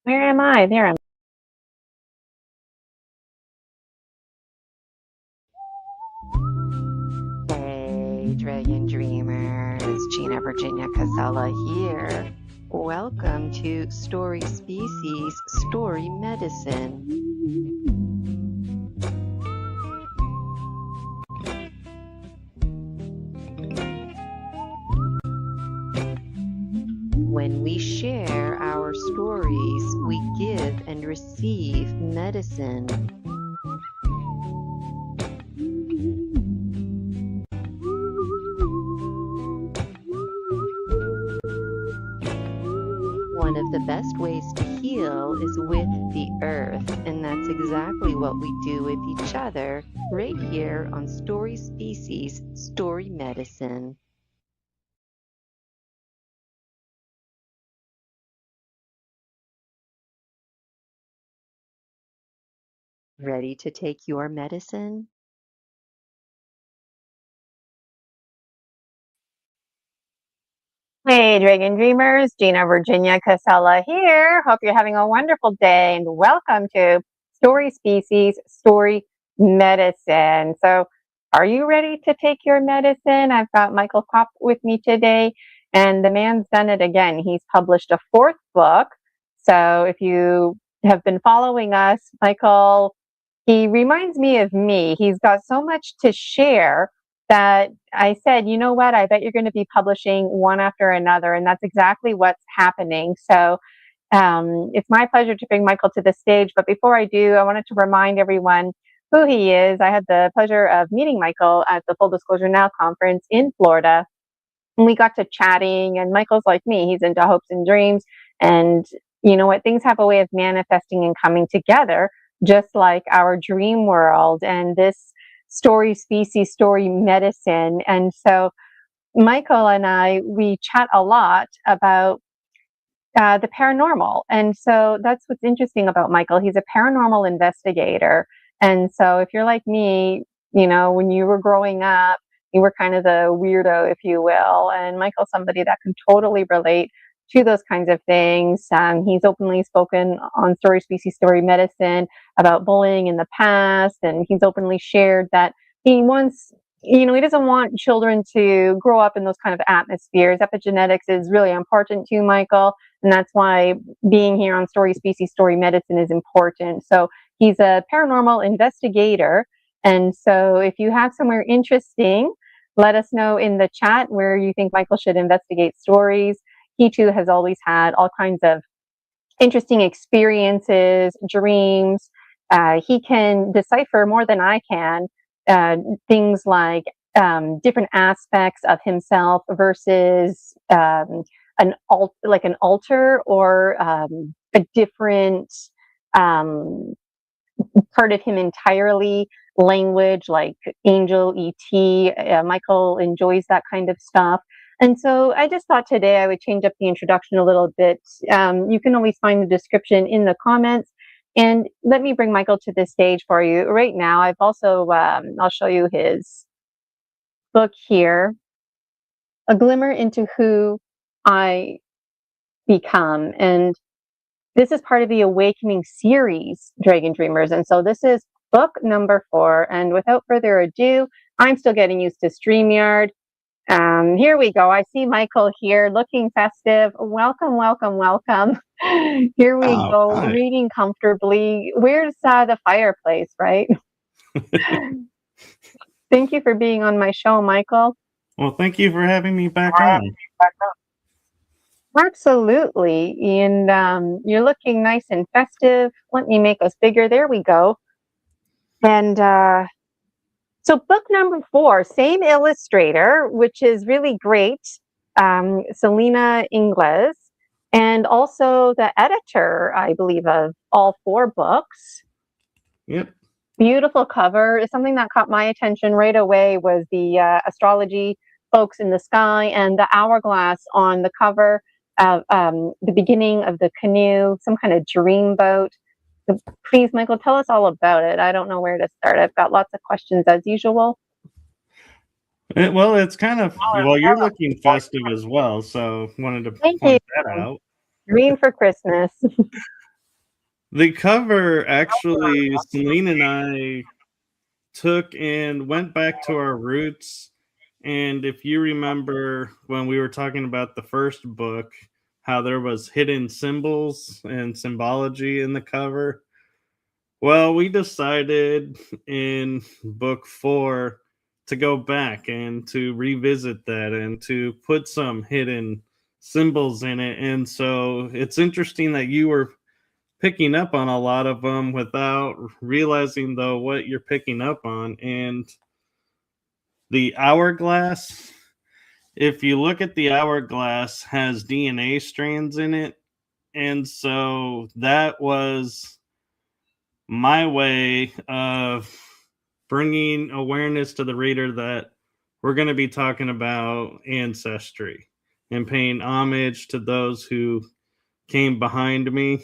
Where am I? There am Hey, Dragon Dreamers, Gina-VirginiaCasella here. Welcome to Story Species, Story Medicine. When we share our stories, we give and receive medicine. One of the best ways to heal is with the earth, and that's exactly what we do with each other right here on Story Species, Story Medicine. Ready to take your medicine? Hey, Dragon Dreamers, Gina Virginia Casella here. Hope you're having a wonderful day and welcome to Story Species, Story Medicine. So, are you ready to take your medicine? I've got Michael Kopt with me today, and the man's done it again. He's published a fourth book. So, if you have been following us, Michael, he reminds me of me. He's got so much to share that I said, you know what, I bet you're going to be publishing one after another. And that's exactly what's happening. So it's my pleasure to bring Michael to the stage. But before I do, I wanted to remind everyone who he is. I had the pleasure of meeting Michael at the Full Disclosure Now conference in Florida. And we got to chatting, and Michael's like me. He's into hopes and dreams. And you know what? Things have a way of manifesting and coming together, just like our dream world and this story species, story medicine. And so Michael and I, we chat a lot about the paranormal. And so that's what's interesting about Michael. He's a paranormal investigator. And so if you're like me, you know, when you were growing up, you were kind of the weirdo, if you will. And Michael's somebody that can totally relate to those kinds of things. He's openly spoken on Story Species, Story Medicine about bullying in the past. And he's openly shared that he wants, you know, he doesn't want children to grow up in those kind of atmospheres. Epigenetics is really important to Michael. And that's why being here on Story Species, Story Medicine is important. So he's a paranormal investigator. And so if you have somewhere interesting, let us know in the chat where you think Michael should investigate stories. He too has always had all kinds of interesting experiences, dreams. He can decipher more than I can things like different aspects of himself versus an altar or a different um, part of him entirely. Language like angel, ET. Michael enjoys that kind of stuff. And so I just thought today I would change up the introduction a little bit. You can always find the description in the comments. And let me bring Michael to the stage for you right now. I've also, I'll show you his book here, A Glimmer into Who I Become. And this is part of the Awakening series, Dragon Dreamers. And so this is book number 4. And without further ado, I'm still getting used to StreamYard. Here we go. I see Michael here looking festive. Welcome, welcome, welcome. Here we go, Hi. reading comfortably. Where's the fireplace, right? Thank you for being on my show, Michael. Well, thank you for having me back on. Absolutely. And you're looking nice and festive. Let me make us bigger. There we go. And so book number 4, same illustrator, which is really great, Selena Ingles, and also the editor, I believe, of all 4 books. Yep. Beautiful cover. Something that caught my attention right away was the astrology folks in the sky and the hourglass on the cover of the beginning of the canoe, some kind of dream boat. Please, Michael, tell us all about it. I don't know where to start. I've got lots of questions as usual. Well, it's kind of, well, you're looking festive as well, so wanted to Thank you. point that out. Green for Christmas. The cover, actually, Celine and I took and went back to our roots. And if you remember when we were talking about the first book, how there was hidden symbols and symbology in the cover. Well, we decided in book 4 to go back and to revisit that and to put some hidden symbols in it. And so it's interesting that you were picking up on a lot of them without realizing, though, what you're picking up on. And the hourglass, if you look at the hourglass, has DNA strands in it. And so that was my way of bringing awareness to the reader that we're going to be talking about ancestry and paying homage to those who came behind me,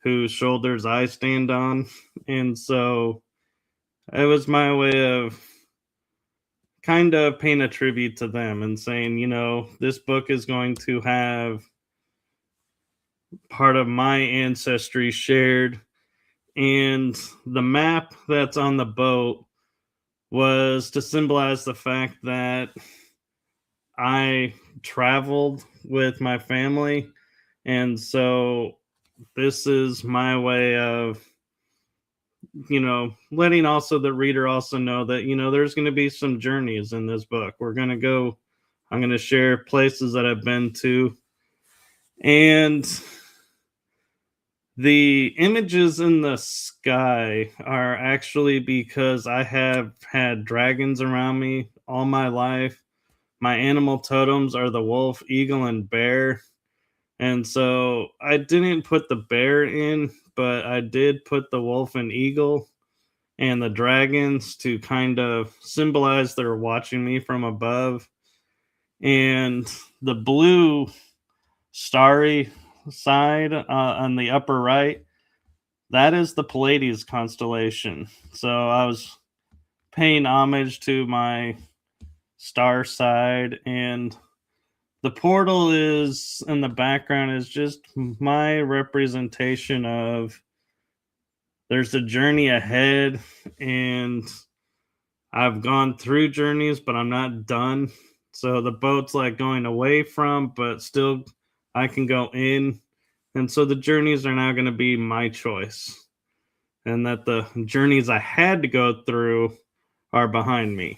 whose shoulders I stand on. And so it was my way of kind of paying a tribute to them and saying, this book is going to have part of my ancestry shared. And the map that's on the boat was to symbolize the fact that I traveled with my family. And so this is my way of, letting also the reader also know that, there's going to be some journeys in this book. I'm going to share places that I've been to. And the images in the sky are actually because I have had dragons around me all my life. My animal totems are the wolf, eagle, and bear. And so I didn't put the bear in, but I did put the wolf and eagle and the dragons to kind of symbolize they're watching me from above. And the blue starry side on the upper right, that is the Pleiades constellation. So I was paying homage to my star side, and the portal is in the background is just my representation of there's a journey ahead, and I've gone through journeys, but I'm not done. So the boat's like going away from, but still I can go in. And so the journeys are now going to be my choice. And that the journeys I had to go through are behind me.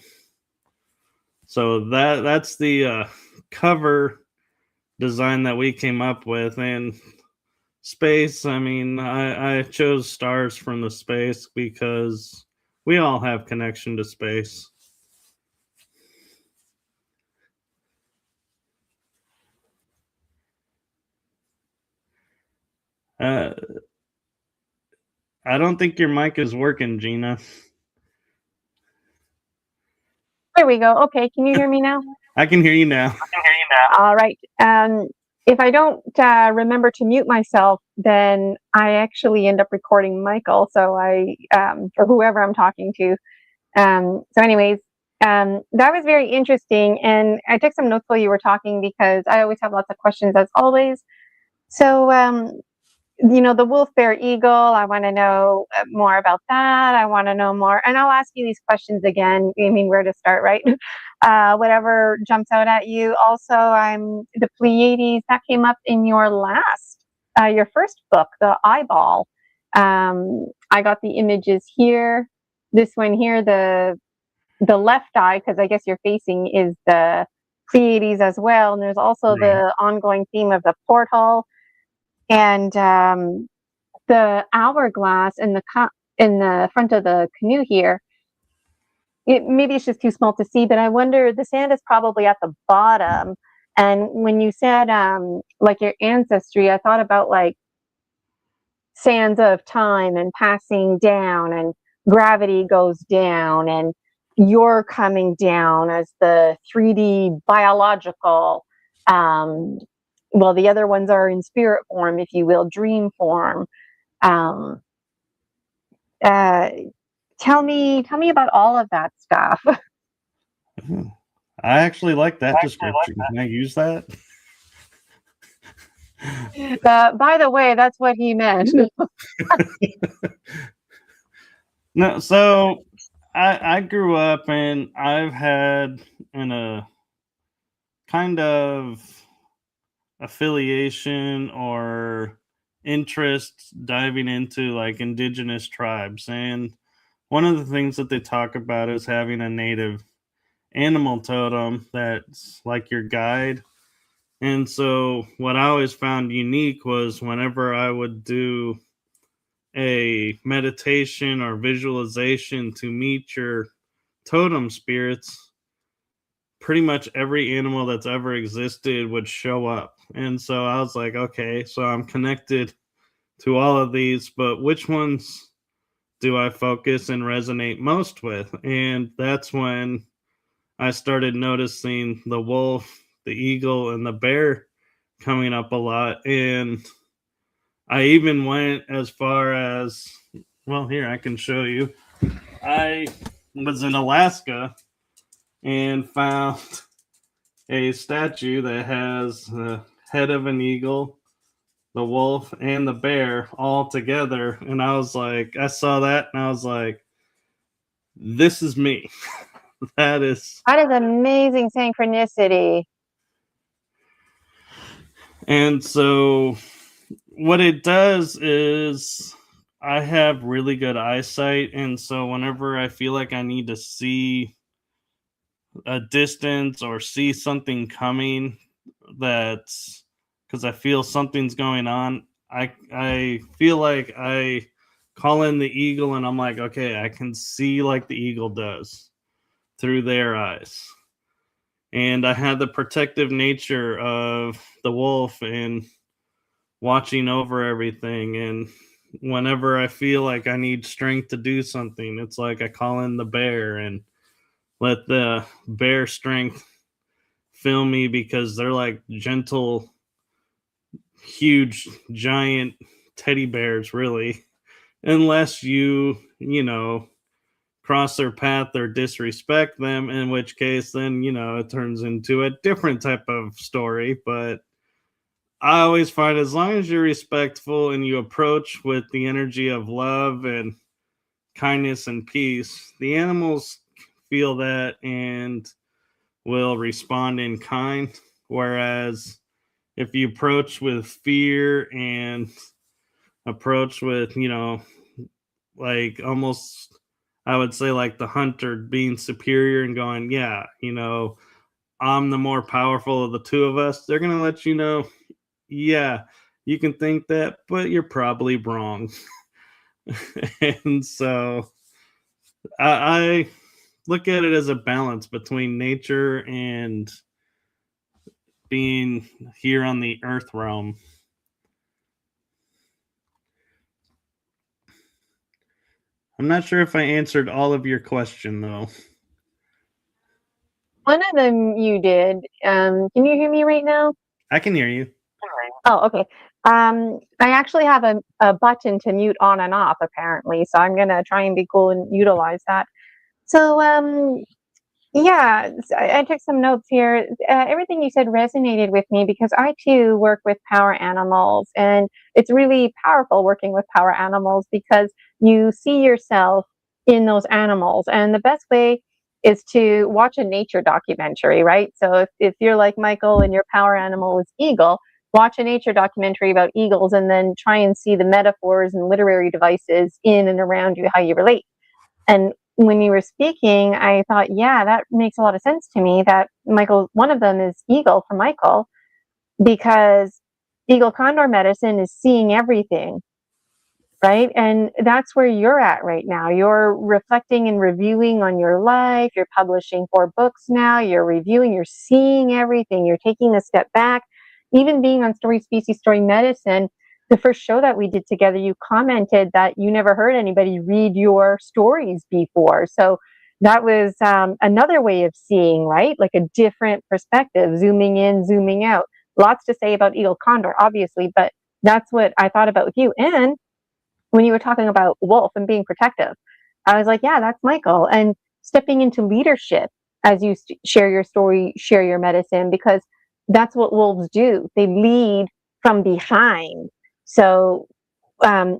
So that's the cover design that we came up with. And space, I chose stars from the space because we all have connection to space. I don't think your mic is working, Gina. There we go. Okay, can you hear me now? I can hear you now. All right. If I don't remember to mute myself, then I actually end up recording Michael. So or whoever I'm talking to. Anyways, that was very interesting. And I took some notes while you were talking because I always have lots of questions as always. So, the wolf, bear, eagle, I want to know more about that. I want to know more. And I'll ask you these questions again. Where to start, right? Whatever jumps out at you. Also, the Pleiades, that came up in your first book, the eyeball. I got the images here. This one here, the left eye, because I guess you're facing is the Pleiades as well. And there's also the ongoing theme of the portal. And the hourglass in the front of the canoe here, maybe it's just too small to see, but I wonder, the sand is probably at the bottom. And when you said like your ancestry, I thought about like sands of time and passing down, and gravity goes down, and you're coming down as the 3D biological. Well, the other ones are in spirit form, if you will, dream form. Tell me about all of that stuff. I actually like that description. Can I use that? By the way, that's what he meant. No, so I grew up and I've had a kind of affiliation or interest diving into like indigenous tribes, and one of the things that they talk about is having a native animal totem that's like your guide. And so what I always found unique was whenever I would do a meditation or visualization to meet your totem spirits, pretty much every animal that's ever existed would show up. And so I was like, okay, so I'm connected to all of these, but which ones do I focus and resonate most with? And that's when I started noticing the wolf, the eagle, and the bear coming up a lot. And I even went as far as, well, here, I can show you. I was in Alaska and found a statue that has the head of an eagle, the wolf, and the bear all together. And I was like, I saw that and I was like, this is me. That is amazing synchronicity. And so what it does is I have really good eyesight. And so whenever I feel like I need to see a distance or see something coming, that's because I feel something's going on, I feel like I call in the eagle and I'm like, okay, I can see like the eagle does through their eyes. And I had the protective nature of the wolf and watching over everything. And whenever I feel like I need strength to do something, it's like I call in the bear and let the bear strength fill me, because they're like gentle, huge, giant teddy bears, really. Unless you cross their path or disrespect them, in which case then, it turns into a different type of story. But I always find as long as you're respectful and you approach with the energy of love and kindness and peace, the animals feel that and will respond in kind. Whereas if you approach with fear and approach with, like almost, I would say, like the hunter being superior and going, yeah, I'm the more powerful of the two of us, they're going to let you know, yeah, you can think that, but you're probably wrong. And so I look at it as a balance between nature and being here on the earth realm. I'm not sure if I answered all of your question, though. One of them you did. Can you hear me right now? I can hear you. Oh, okay. I actually have a button to mute on and off, apparently, so I'm gonna try and be cool and utilize that. So, yeah, I took some notes here. Everything you said resonated with me because I too work with power animals, and it's really powerful working with power animals because you see yourself in those animals. And the best way is to watch a nature documentary, right? So if you're like Michael and your power animal is eagle, watch a nature documentary about eagles and then try and see the metaphors and literary devices in and around you, how you relate. And when you were speaking, I thought, yeah, that makes a lot of sense to me that Michael, one of them is eagle for Michael, because eagle condor medicine is seeing everything, right? And that's where you're at right now. You're reflecting and reviewing on your life. You're publishing 4 books now. You're reviewing, you're seeing everything. You're taking a step back. Even being on Story Species, Story Medicine, the first show that we did together, you commented that you never heard anybody read your stories before. So that was another way of seeing, right? Like a different perspective, zooming in, zooming out. Lots to say about eagle condor, obviously, but that's what I thought about with you. And when you were talking about wolf and being protective, I was like, yeah, that's Michael. And stepping into leadership as you share your story, share your medicine, because that's what wolves do. They lead from behind. So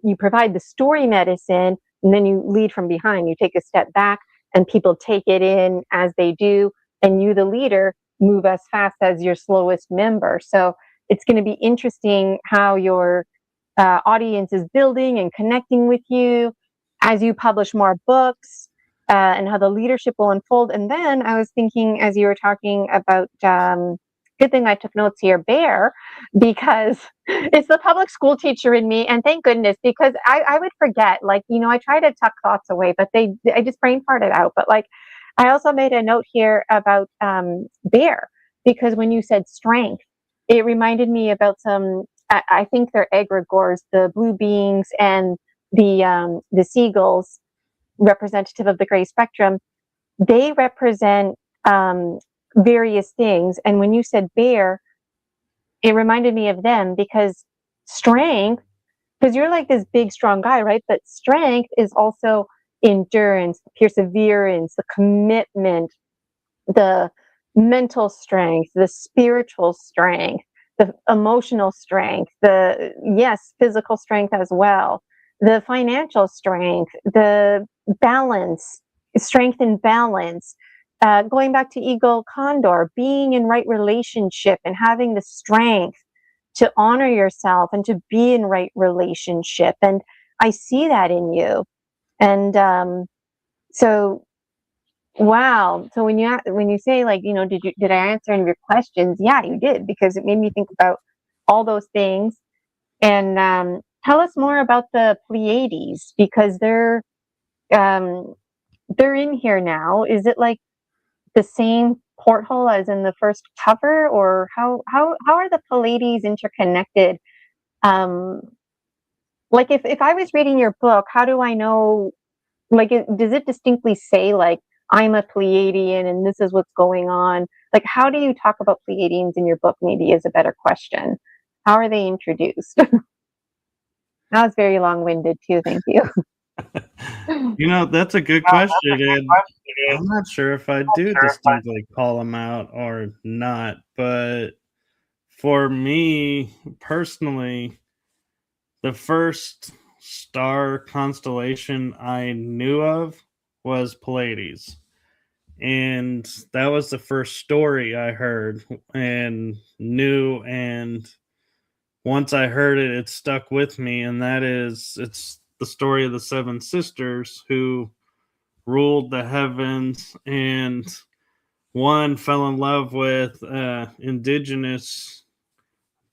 you provide the story medicine, and then you lead from behind. You take a step back, and people take it in as they do, and you, the leader, move as fast as your slowest member. So it's going to be interesting how your audience is building and connecting with you as you publish more books, and how the leadership will unfold. And then I was thinking, as you were talking about, good thing I took notes here, Bear, because it's the public school teacher in me. And thank goodness, because I would forget, like, I try to tuck thoughts away, but I just brain farted out. But like, I also made a note here about Bear, because when you said strength, it reminded me about some, I think they're egregores, the blue beings and the seagulls, representative of the gray spectrum. They represent various things. And when you said bear, it reminded me of them, because strength, because you're like this big, strong guy, right? But strength is also endurance, perseverance, the commitment, the mental strength, the spiritual strength, the emotional strength, the, yes, physical strength as well, the financial strength, the balance, strength and balance. Going back to Eagle Condor, being in right relationship and having the strength to honor yourself and to be in right relationship. And I see that in you. And so, wow. So when you say, like, did I answer any of your questions? Yeah, you did, because it made me think about all those things. And tell us more about the Pleiades, because they're in here now. Is it like the same porthole as in the first cover, or how are the Pleiades interconnected? Like, if I was reading your book, how do I know? Like, does it distinctly say, like, I'm a Pleiadian and this is what's going on? Like, how do you talk about Pleiadians in your book? Maybe is a better question. How are they introduced? That was very long-winded too. Thank you. That's a good question, and I'm not sure if I do distinctly call them out or not. But for me personally, the first star constellation I knew of was Pleiades. And that was the first story I heard and knew. And once I heard it, it stuck with me. And it's the story of the seven sisters who ruled the heavens. And one fell in love with an indigenous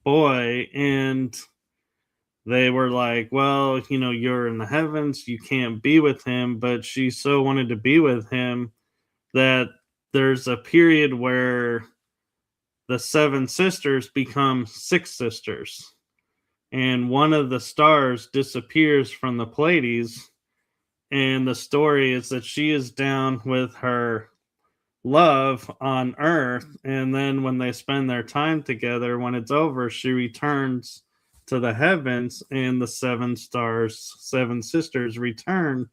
boy, and they were like, well, you're in the heavens, you can't be with him. But she so wanted to be with him that there's a period where the seven sisters become six sisters, and one of the stars disappears from the Pleiades. And the story is that she is down with her love on Earth, and then when they spend their time together, when it's over, she returns to the heavens, and the seven stars, seven sisters, return.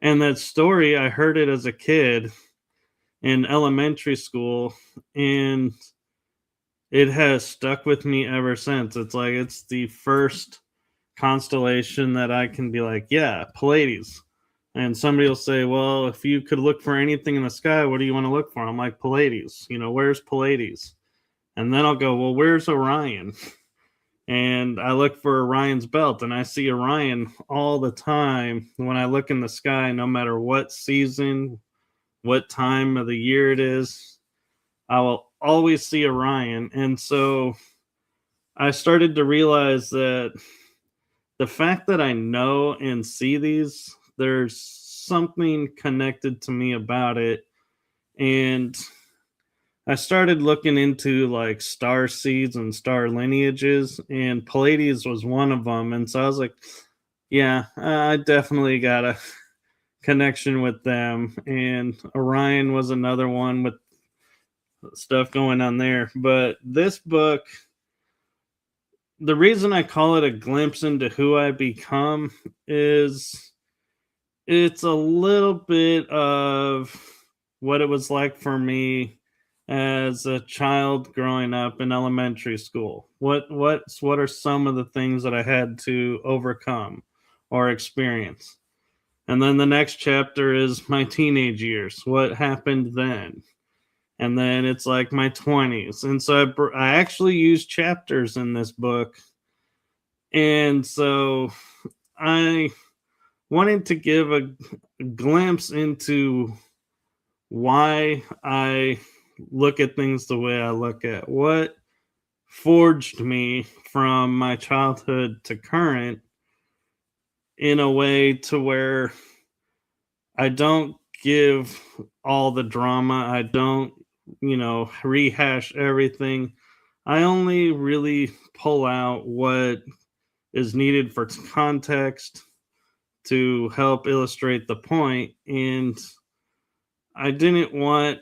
And that story, I heard it as a kid in elementary school, and it has stuck with me ever since. It's like it's the first constellation that I can be like, yeah, Pleiades. And somebody will say, well, if you could look for anything in the sky, what do you want to look for? I'm like, Pleiades. Where's Pleiades? And then I'll go, well, where's Orion? And I look for Orion's belt, and I see Orion all the time when I look in the sky, no matter what season, what time of the year it is. I will always see Orion. And so I started to realize that the fact that I know and see these, there's something connected to me about it. And I started looking into like star seeds and star lineages, and Pleiades was one of them. And so I was like, yeah, I definitely got a connection with them. And Orion was another one with stuff going on there. But this book, the reason I call it a glimpse into who I become is it's a little bit of what it was like for me as a child growing up in elementary school? What are some of the things that I had to overcome or experience? And then the next chapter is my teenage years. What happened then? And then it's like my 20s. And so I actually use chapters in this book. And so I wanted to give a glimpse into why I look at things the way I look at, what forged me from my childhood to current in a way to where I don't give all the drama. I don't, rehash everything. I only really pull out what is needed for context to help illustrate the point. And I didn't want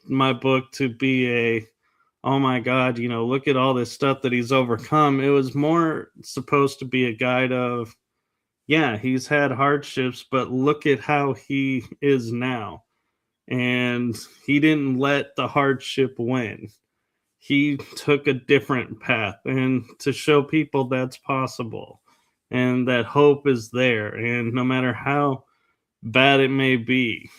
my book to be oh my God, look at all this stuff that he's overcome. It was more supposed to be a guide of, yeah, he's had hardships, but look at how he is now. And he didn't let the hardship win. He took a different path, and to show people that's possible and that hope is there. And no matter how bad it may be,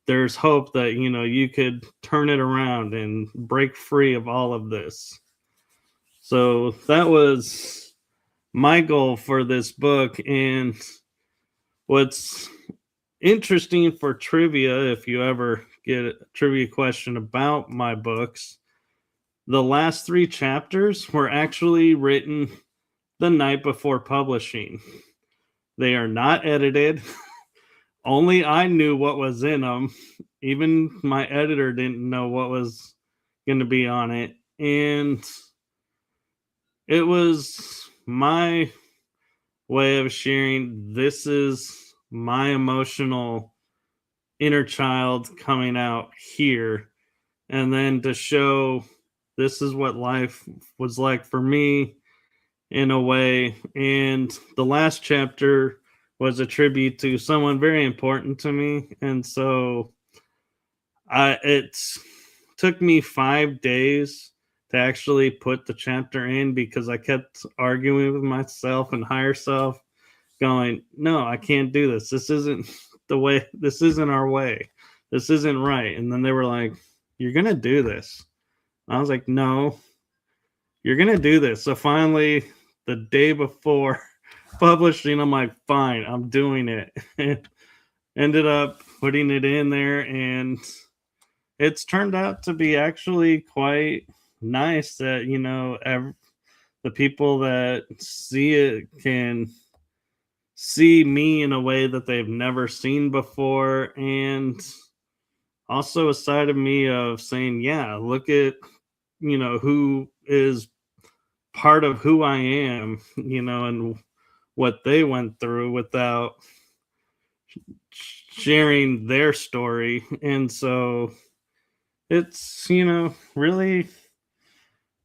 there's hope that, you could turn it around and break free of all of this. So that was my goal for this book. And what's interesting for trivia, if you ever get a trivia question about my books, the last 3 chapters were actually written the night before publishing. They are not edited. Only I knew what was in them. Even my editor didn't know what was going to be on it. And it was my way of sharing, this is my emotional inner child coming out here. And then to show this is what life was like for me in a way. And the last chapter was a tribute to someone very important to me. And so it took me 5 days to actually put the chapter in, because I kept arguing with myself and higher self, going, no, I can't do this. This isn't the way. This isn't our way. This isn't right. And then they were like, you're going to do this. I was like, no, you're going to do this. So finally, the day before publishing, I'm like, fine, I'm doing it. And ended up putting it in there, and it's turned out to be actually quite nice that, the people that see it can see me in a way that they've never seen before. And also a side of me of saying, yeah, look at, who is part of who I am, and what they went through without sharing their story. And so it's, really,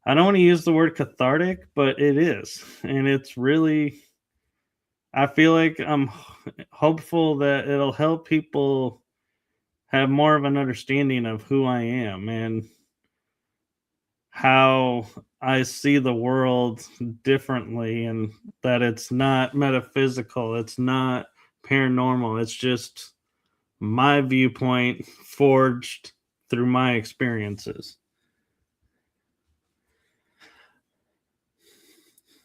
I don't want to use the word cathartic, but it is. And it's really, I feel like I'm hopeful that it'll help people have more of an understanding of who I am and how I see the world differently, and that it's not metaphysical, it's not paranormal, it's just my viewpoint forged through my experiences.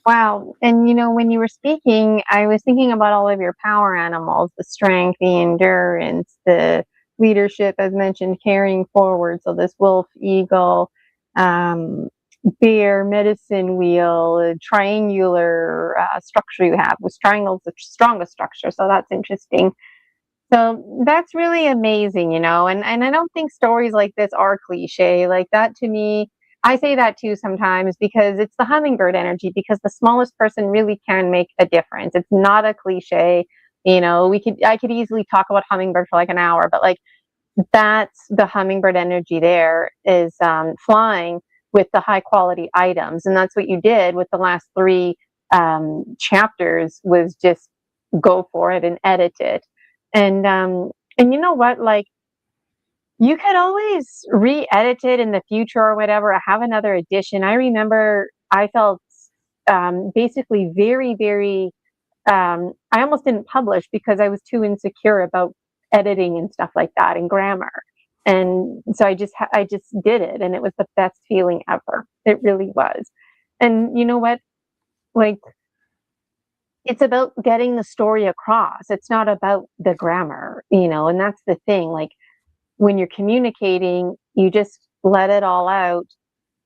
Wow. And when you were speaking, I was thinking about all of your power animals, the strength, the endurance, the leadership, as mentioned, carrying forward. So this wolf, eagle, bear, medicine wheel, triangular structure you have, with triangles the strongest structure. So that's interesting. So that's really amazing, and I don't think stories like this are cliche. Like that, to me, I say that too sometimes, because it's the hummingbird energy, because the smallest person really can make a difference. It's not a cliche. I could easily talk about hummingbird for like an hour, but like that's the hummingbird energy there is flying with the high quality items. And that's what you did with the last 3 chapters, was just go for it and edit it. And you know what, like, You could always re-edit it in the future or whatever, have another edition. I remember I felt basically very, very, I almost didn't publish because I was too insecure about editing and stuff like that and grammar. And so I just did it, and it was the best feeling ever. It really was. And you know what? Like, it's about getting the story across. It's not about the grammar, and that's the thing. Like, when you're communicating, you just let it all out,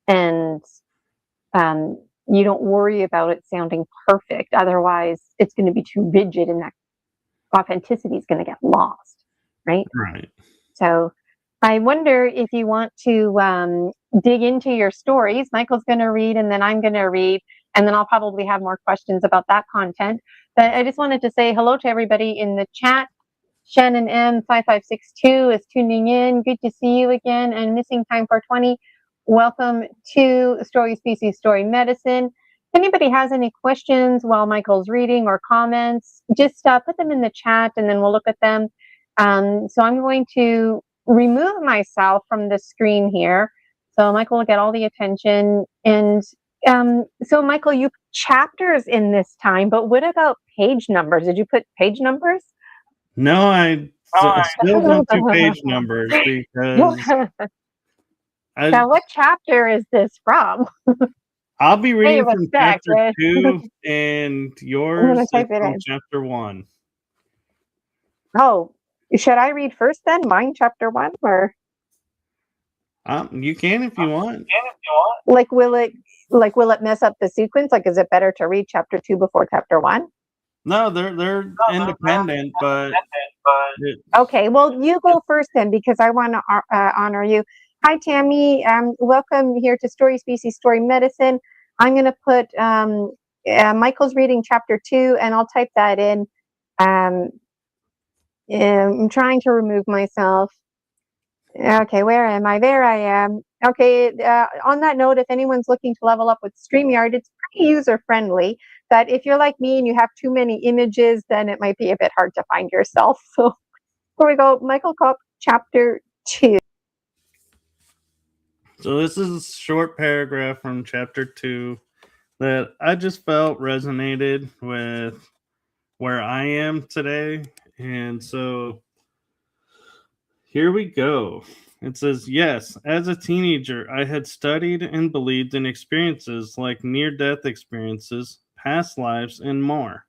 and you don't worry about it sounding perfect. Otherwise, it's going to be too rigid, and that authenticity is going to get lost, right? Right. So I wonder if you want to dig into your stories. Michael's going to read, and then I'm going to read, and then I'll probably have more questions about that content. But I just wanted to say hello to everybody in the chat. Shannon M5562 is tuning in. Good to see you again. And Missing Time 420, welcome to Story Species, Story Medicine. If anybody has any questions while Michael's reading or comments, just put them in the chat and then we'll look at them. So I'm going to remove myself from the screen here. So Michael will get all the attention. And so Michael, you put chapters in this time, but what about page numbers? Did you put page numbers? No, I still don't do page numbers because now, what chapter is this from? I'll be reading from chapter 2, and yours is from chapter 1. Oh, should I read first then? Mine, chapter 1, or? You can if you want. Like, will it mess up the sequence? Like, is it better to read chapter 2 before chapter 1? No, they're independent, but okay. Well, you go first then, because I want to honor you. Hi, Tammy. Welcome here to Story Species, Story Medicine. I'm going to put Michael's reading chapter 2, and I'll type that in. I'm trying to remove myself. Okay, where am I? There I am. Okay, on that note, if anyone's looking to level up with StreamYard, it's pretty user-friendly. But if you're like me and you have too many images, then it might be a bit hard to find yourself. So here we go. Michael Kopt, chapter 2. So this is a short paragraph from chapter 2 that I just felt resonated with where I am today. And so here we go. It says, yes, as a teenager, I had studied and believed in experiences like near-death experiences, past lives, and more.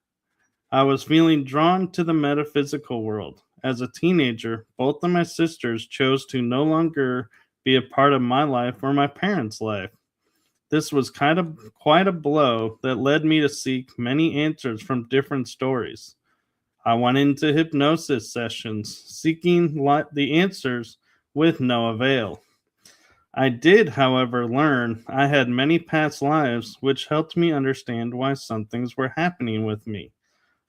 I was feeling drawn to the metaphysical world. As a teenager, both of my sisters chose to no longer be a part of my life or my parents' life. This was quite a blow that led me to seek many answers from different stories. I went into hypnosis sessions, seeking the answers with no avail. I did, however, learn I had many past lives, which helped me understand why some things were happening with me.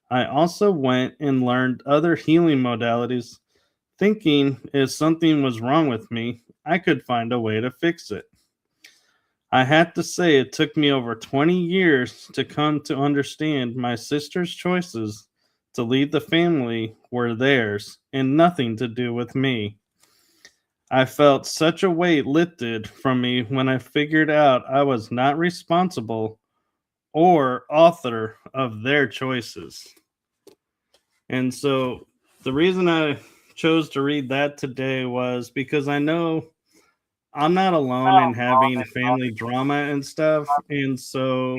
I also went and learned other healing modalities, thinking if something was wrong with me, I could find a way to fix it. I have to say it took me over 20 years to come to understand my sister's choices to lead the family were theirs and nothing to do with me. I felt such a weight lifted from me when I figured out I was not responsible or author of their choices. And so the reason I chose to read that today was because I know I'm not alone in having family drama and stuff. And so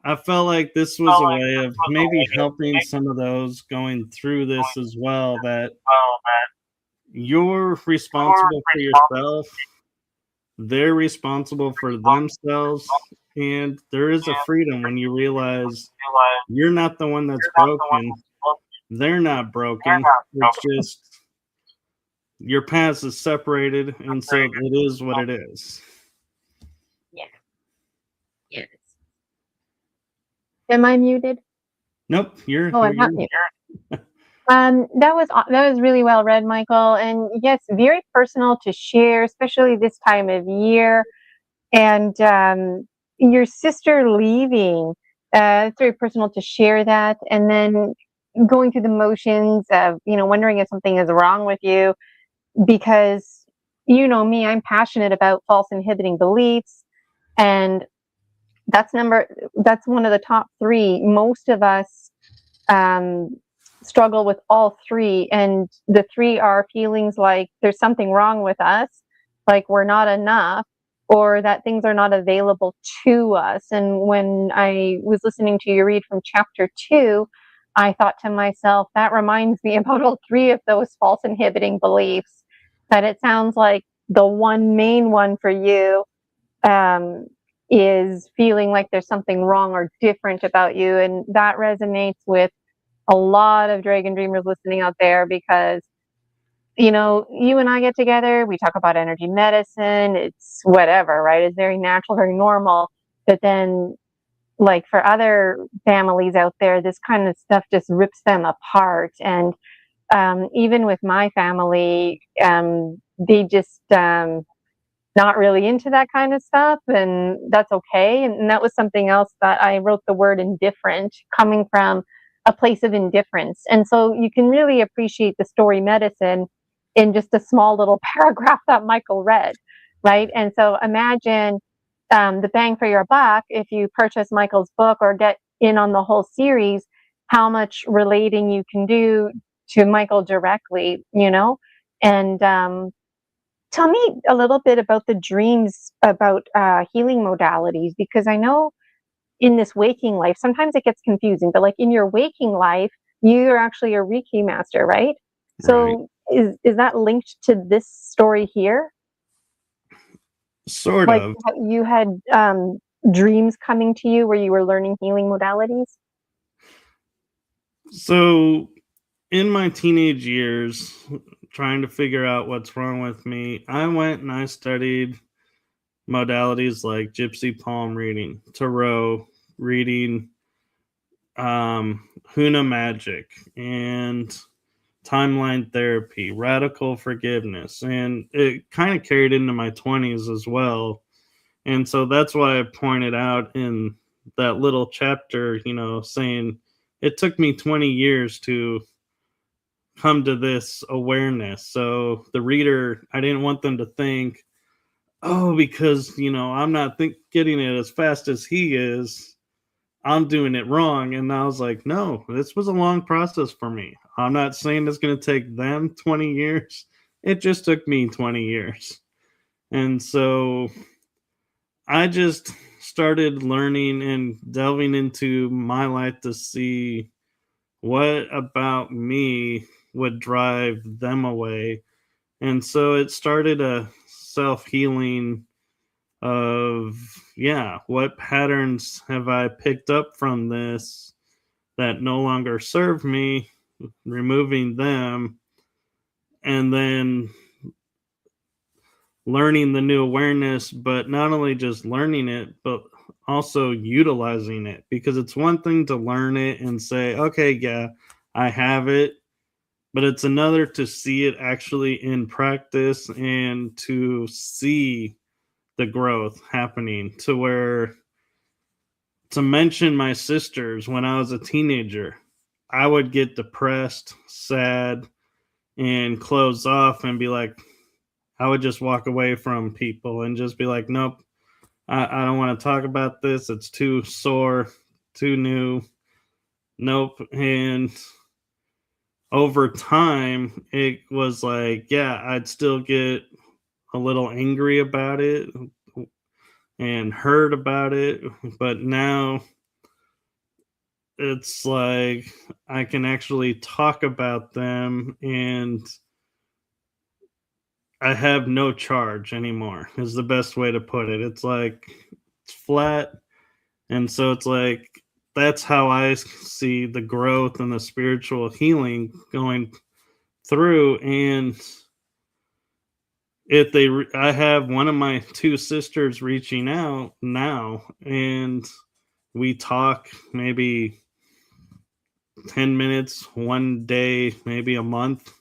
I felt like this was a way of maybe helping some of those going through this as well, that you're responsible for yourself, they're responsible for themselves, and there is a freedom when you realize you're not the one that's broken, they're not broken, it's just your past is separated, and so it is what it is. Yeah. Yes. Am I muted? Nope, you're. Oh, I'm not muted. That was really well read, Michael. And yes, very personal to share, especially this time of year. And your sister leaving, it's very personal to share that. And then going through the motions of, wondering if something is wrong with you. because you know me, I'm passionate about false inhibiting beliefs, and that's one of the top three. Most of us struggle with all three, and the three are feelings like there's something wrong with us, like we're not enough, or that things are not available to us. And when I was listening to you read from chapter 2, I thought to myself, that reminds me about all three of those false inhibiting beliefs. That it sounds like the one main one for you is feeling like there's something wrong or different about you. And that resonates with a lot of Dragon Dreamers listening out there, because, you know, you and I get together, we talk about energy medicine, it's whatever, right? It's very natural, very normal. But then, like for other families out there, this kind of stuff just rips them apart. And even with my family, they just not really into that kind of stuff, and that's okay. And that was something else that I wrote the word indifferent, coming from a place of indifference. And so you can really appreciate the story medicine in just a small little paragraph that Michael read, right? And so imagine the bang for your buck if you purchase Michael's book or get in on the whole series, how much relating you can do to Michael directly, you know? And tell me a little bit about the dreams about healing modalities, because I know in this waking life, sometimes it gets confusing, but like in your waking life, you're actually a Reiki master, right? So is that linked to this story here? Sort Like of. you had dreams coming to you where you were learning healing modalities? So, in my teenage years, trying to figure out what's wrong with me, I went and I studied modalities like gypsy palm reading, tarot reading, Huna magic, and timeline therapy, radical forgiveness, and it kind of carried into my 20s as well. And so that's why I pointed out in that little chapter, you know, saying it took me 20 years to come to this awareness. So the reader, I didn't want them to think, oh, because, you know, I'm not getting it as fast as he is, I'm doing it wrong. And I was like, no, this was a long process for me. I'm not saying it's going to take them 20 years. It just took me 20 years. And so I just started learning and delving into my life to see what about me would drive them away. And so it started a self healing of, yeah, what patterns have I picked up from this that no longer serve me, removing them, and then learning the new awareness, but not only just learning it, but also utilizing it. Because it's one thing to learn it and say, okay, yeah, I have it. But it's another to see it actually in practice and to see the growth happening, to where, to mention my sisters, when I was a teenager, I would get depressed, sad, and close off and be like, I would just walk away from people and just be like, nope, I don't want to talk about this. It's too sore, too new. Nope. And over time, it was like, yeah, I'd still get a little angry about it and hurt about it. But now it's like I can actually talk about them, and I have no charge anymore, is the best way to put it. It's like it's flat. And so it's like that's how I see the growth and the spiritual healing going through. And if I have one of my two sisters reaching out now, and we talk maybe 10 minutes one day, maybe a month,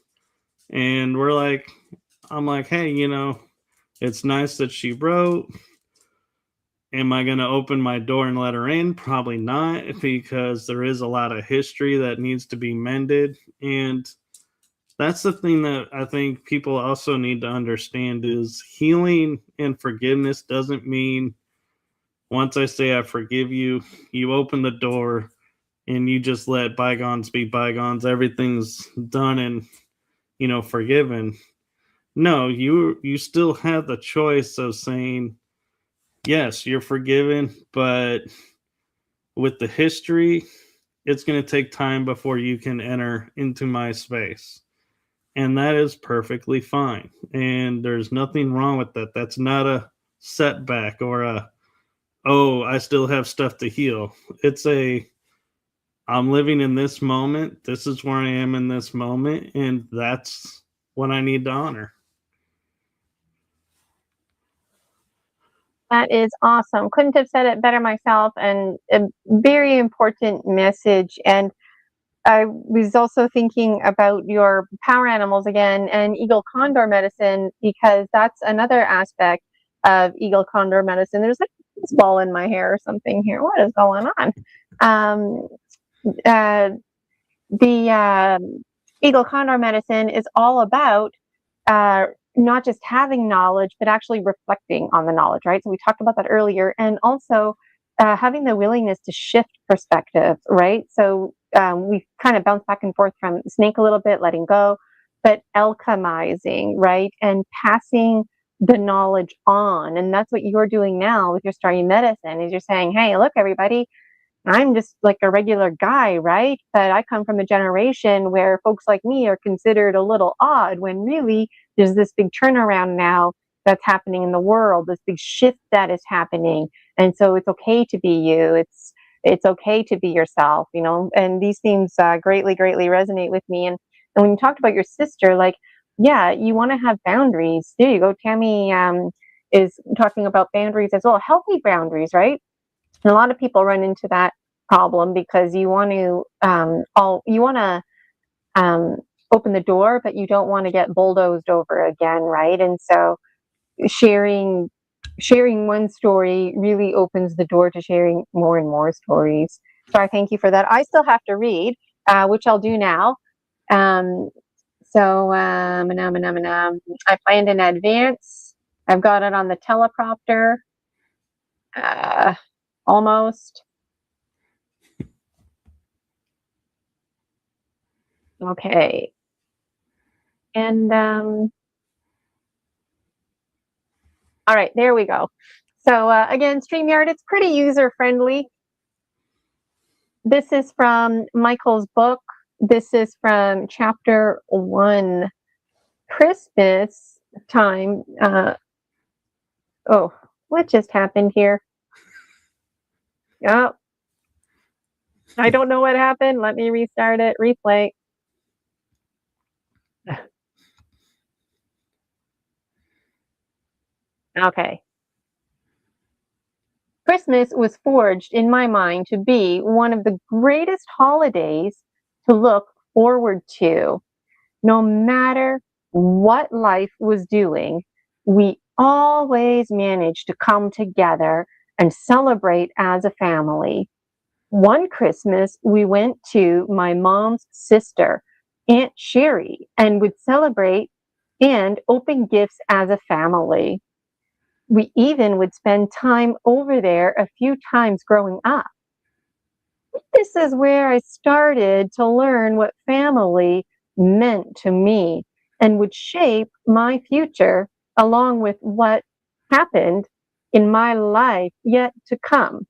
and I'm like, hey, you know, it's nice that she wrote. Am I going to open my door and let her in? Probably not, because there is a lot of history that needs to be mended. And That's the thing that I think people also need to understand is healing and forgiveness doesn't mean once I say I forgive you, you open the door and you just let bygones be bygones. Everything's done and forgiven. No, you still have the choice of saying yes, you're forgiven, but with the history, it's going to take time before you can enter into my space. And that is perfectly fine. And there's nothing wrong with that. That's not a setback or oh, I still have stuff to heal. It's I'm living in this moment. This is where I am in this moment. And that's what I need to honor. That is awesome. Couldn't have said it better myself, and a very important message. And I was also thinking about your power animals again and eagle condor medicine, because that's another aspect of eagle condor medicine. There's like a ball in my hair or something here. What is going on? The eagle condor medicine is all about not just having knowledge, but actually reflecting on the knowledge, right? So we talked about that earlier, and also having the willingness to shift perspective, right? So we kind of bounce back and forth from snake a little bit, letting go, but alchemizing, right? And passing the knowledge on. And that's what you're doing now with your story medicine, is you're saying, hey, look, everybody, I'm just like a regular guy, right? But I come from a generation where folks like me are considered a little odd, when really there's this big turnaround now that's happening in the world, this big shift that is happening. And so it's okay to be you. It's okay to be yourself, and these themes greatly resonate with me. And when you talked about your sister, like, yeah, you want to have boundaries. There you go. Tammy is talking about boundaries as well, healthy boundaries, right? And a lot of people run into that problem because you want to open the door, but you don't want to get bulldozed over again, right? And so sharing one story really opens the door to sharing more and more stories. So I thank you for that. I still have to read, which I'll do now. I planned in advance. I've got it on the teleprompter. Almost. Okay. And all right, there we go. So again, StreamYard, it's pretty user friendly. This is from Michael's book. This is from chapter 1, Christmas time. Oh, what just happened here? Oh, I don't know what happened. Let me restart it. Replay. Okay. Christmas was forged in my mind to be one of the greatest holidays to look forward to. No matter what life was doing, we always managed to come together and celebrate as a family. One Christmas, we went to my mom's sister, Aunt Sherry, and would celebrate and open gifts as a family. We even would spend time over there a few times growing up. This is where I started to learn what family meant to me and would shape my future, along with what happened in my life yet to come.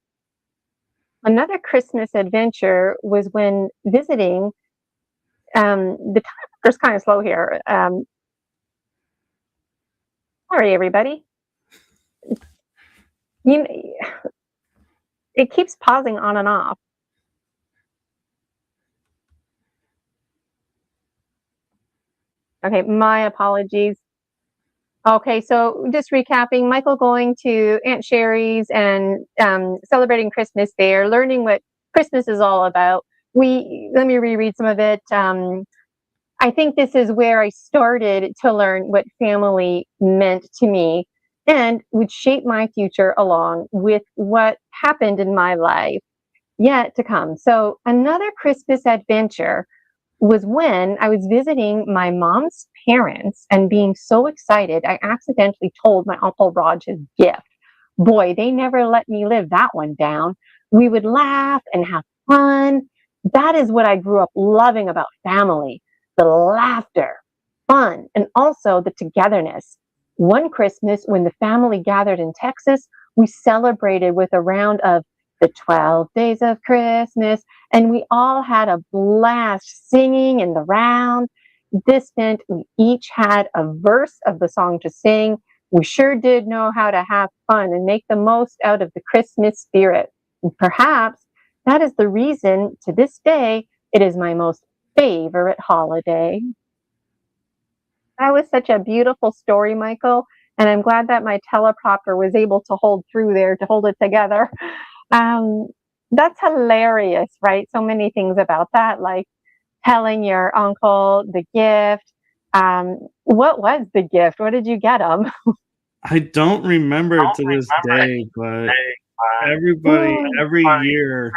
Another Christmas adventure was when visiting, the timer's kind of slow here. Sorry, everybody. It keeps pausing on and off. Okay, my apologies. Okay, so just recapping, Michael going to Aunt Sherry's and celebrating Christmas there, learning what Christmas is all about. Let me reread some of it. I think this is where I started to learn what family meant to me and would shape my future along with what happened in my life yet to come. So another Christmas adventure was when I was visiting my mom's parents and being so excited, I accidentally told my Uncle Raj his gift. Boy, they never let me live that one down. We would laugh and have fun. That is what I grew up loving about family, the laughter, fun, and also the togetherness. One Christmas, when the family gathered in Texas, we celebrated with a round of the 12 days of Christmas, and we all had a blast singing in the round. This meant we each had a verse of the song to sing. We sure did know how to have fun and make the most out of the Christmas spirit. And perhaps that is the reason to this day it is my most favorite holiday. That was such a beautiful story, Michael. And I'm glad that my teleprompter was able to hold through there to hold it together. Um, that's hilarious, right? So many things about that, like telling your uncle the gift. What was the gift? What did you get him? I don't remember to this day, but everybody every year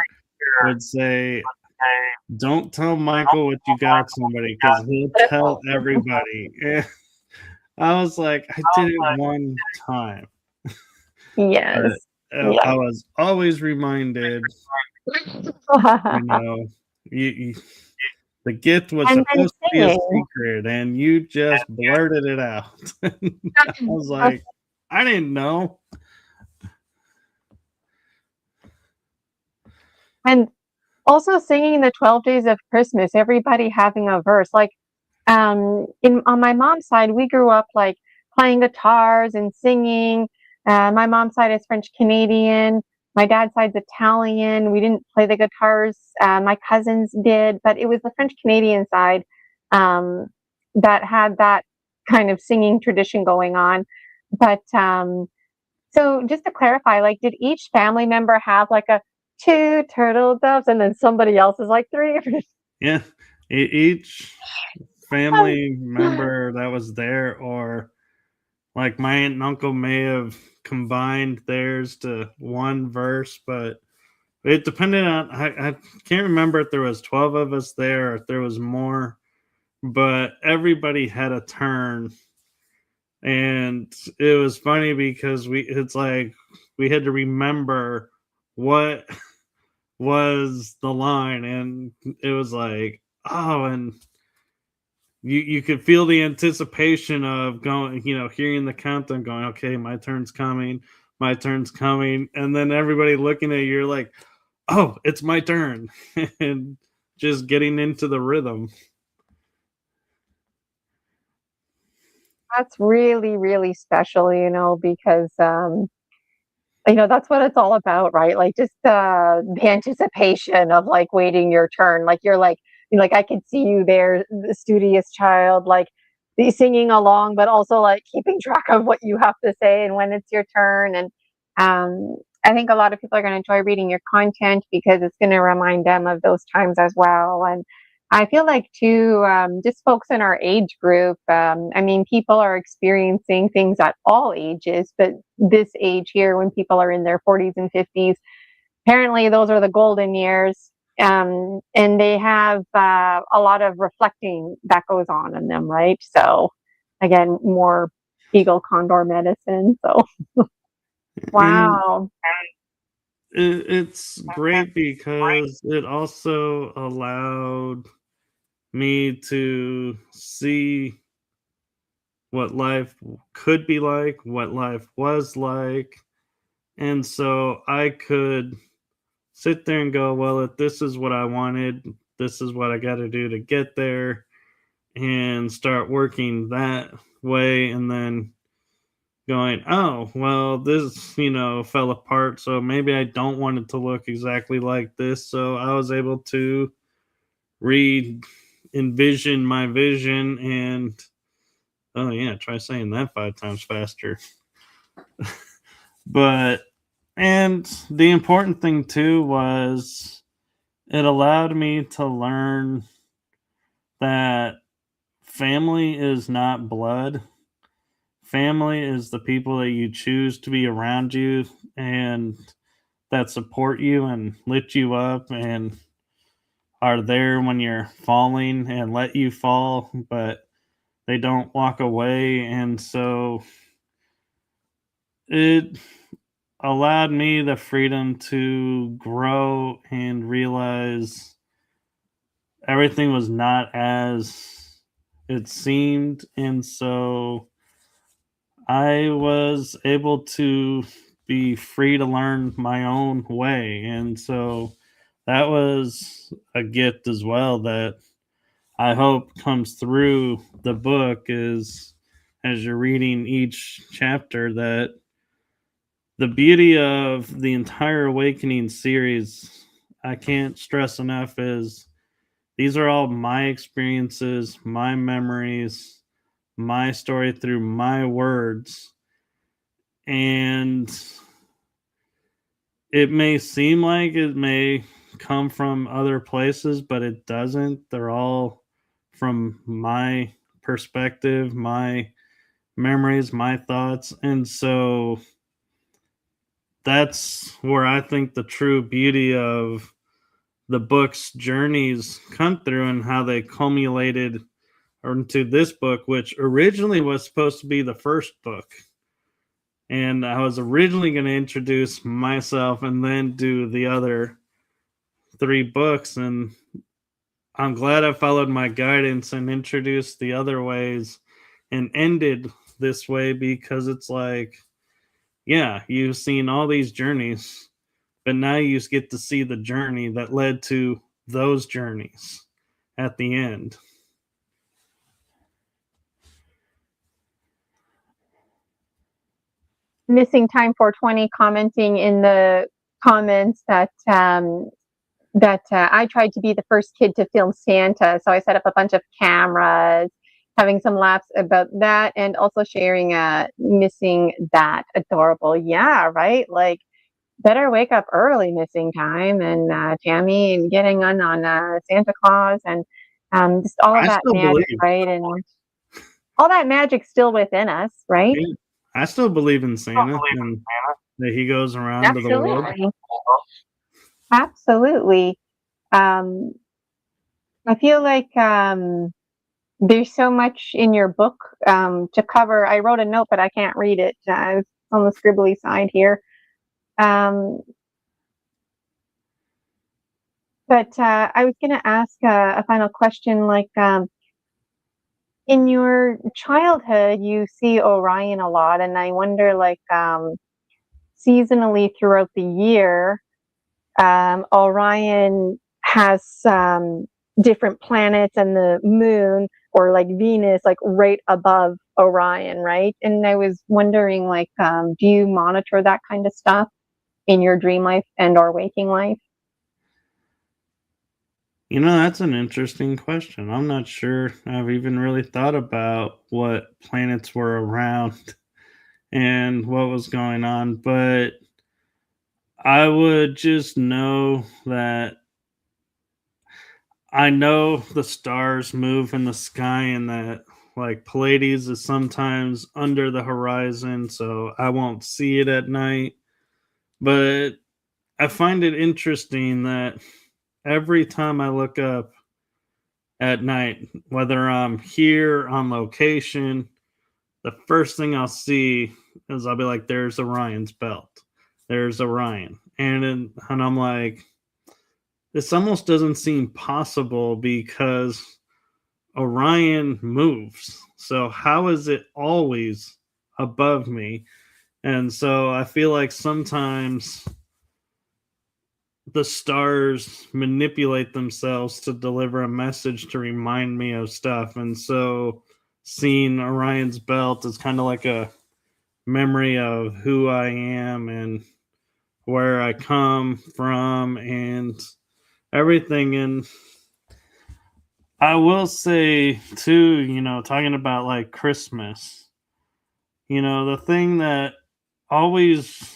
would say, "Don't tell Michael what you got somebody because he'll tell everybody." I was like, I did it one time, Yes. but I was always reminded, you, the gift was And then supposed to be a singing. secret, and you just blurted it out. I was like, I didn't know. And also singing the 12 days of Christmas, everybody having a verse. Like on my mom's side, we grew up like playing guitars and singing. My mom's side is French Canadian. My dad's side's Italian. We didn't play the guitars. My cousins did, but it was the French Canadian side um, that had that kind of singing tradition going on. But so just to clarify, like, did each family member have like a two turtle doves, and then somebody else is like three? Yeah, each family member that was there, or like my aunt and uncle may have combined theirs to one verse, but it depended on, I can't remember if there was 12 of us there or if there was more, but everybody had a turn. And it was funny because it's like we had to remember what was the line, and it was like, oh, and you could feel the anticipation of going, hearing the countdown going, okay, my turn's coming, and then everybody looking at you, you're like, oh, it's my turn, and just getting into the rhythm. That's really, really special, because that's what it's all about, right? Like just the anticipation of like waiting your turn. Like you're like I could see you there, the studious child, like singing along, but also like keeping track of what you have to say and when it's your turn. And I think a lot of people are going to enjoy reading your content because it's going to remind them of those times as well. And I feel like too, just folks in our age group. I mean, people are experiencing things at all ages, but this age here, when people are in their 40s and 50s, apparently those are the golden years, and they have a lot of reflecting that goes on in them, right? So, again, more eagle condor medicine. So, And wow. it's great because it also allowed me to see what life could be like, what life was like. And so I could sit there and go, well, if this is what I wanted, this is what I got to do to get there, and start working that way. And then going, oh, well, this, fell apart. So maybe I don't want it to look exactly like this. So I was able to re envision my vision, and oh yeah, try saying that 5 times faster. But, and the important thing too was it allowed me to learn that family is not blood. Family is the people that you choose to be around you and that support you and lift you up. And are there when you're falling and let you fall, but they don't walk away. And so it allowed me the freedom to grow and realize everything was not as it seemed. And so I was able to be free to learn my own way. And so that was a gift as well that I hope comes through the book is as you're reading each chapter that the beauty of the entire Awakening series, I can't stress enough, is these are all my experiences, my memories, my story through my words. And it may seem like it may come from other places, but it doesn't. They're all from my perspective, my memories, my thoughts. And so that's where I think the true beauty of the book's journeys come through and how they culminated into this book, which originally was supposed to be the first book. And I was originally going to introduce myself and then do the other 3 books. And I'm glad I followed my guidance and introduced the other ways and ended this way because it's like, yeah, you've seen all these journeys, but now you get to see the journey that led to those journeys at the end. Missing time 420 commenting in the comments that I tried to be the first kid to film Santa, so I set up a bunch of cameras, having some laughs about that, and also sharing missing that. Adorable. Yeah, right? Like, better wake up early, missing time, and Tammy, and getting on Santa Claus, and just all of I that still magic, believe. right? And all that magic's still within us, right? Yeah, I still believe in Santa and that he goes around to the world. Absolutely. Absolutely. Um, I feel like there's so much in your book to cover. I wrote a note, but I can't read it. It's on the scribbly side here. But I was going to ask a final question. Like, in your childhood, you see Orion a lot, and I wonder, like, seasonally throughout the year, Orion has different planets and the moon, or like Venus, like right above Orion, right? And I was wondering, like, do you monitor that kind of stuff in your dream life and or waking life? You know, that's an interesting question. I'm not sure I've even really thought about what planets were around and what was going on, but I would just know that I know the stars move in the sky and that like Pleiades is sometimes under the horizon, so I won't see it at night. But I find it interesting that every time I look up at night, whether I'm here on location, the first thing I'll see is I'll be like, there's Orion's belt. There's Orion. And I'm like, this almost doesn't seem possible because Orion moves. So how is it always above me? And so I feel like sometimes the stars manipulate themselves to deliver a message to remind me of stuff. And so seeing Orion's belt is kind of like a memory of who I am and where I come from and everything. And I will say, too, you know, talking about like Christmas, you know, the thing that always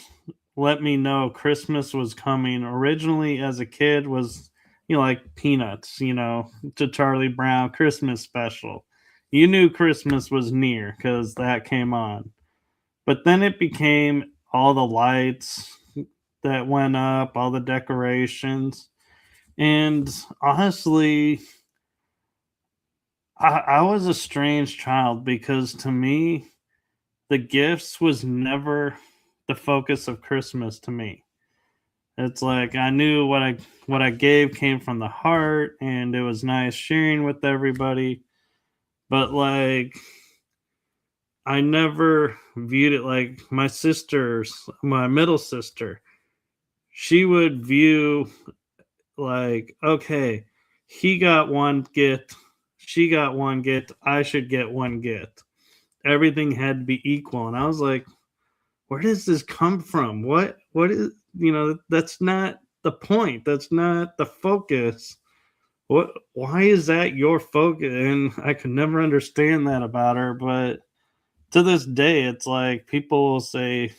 let me know Christmas was coming originally as a kid was, you know, like Peanuts, you know, to Charlie Brown Christmas special. You knew Christmas was near because that came on. But then it became all the lights that went up, all the decorations. And honestly, I was a strange child because to me, the gifts was never the focus of Christmas to me. It's like I knew what I gave came from the heart and it was nice sharing with everybody, but like I never viewed it like my middle sister. She would view like, okay, he got one gift, she got one gift, I should get one gift. Everything had to be equal. And I was like, where does this come from? What is, that's not the point. That's not the focus. Why is that your focus? And I could never understand that about her, but to this day it's like people will say,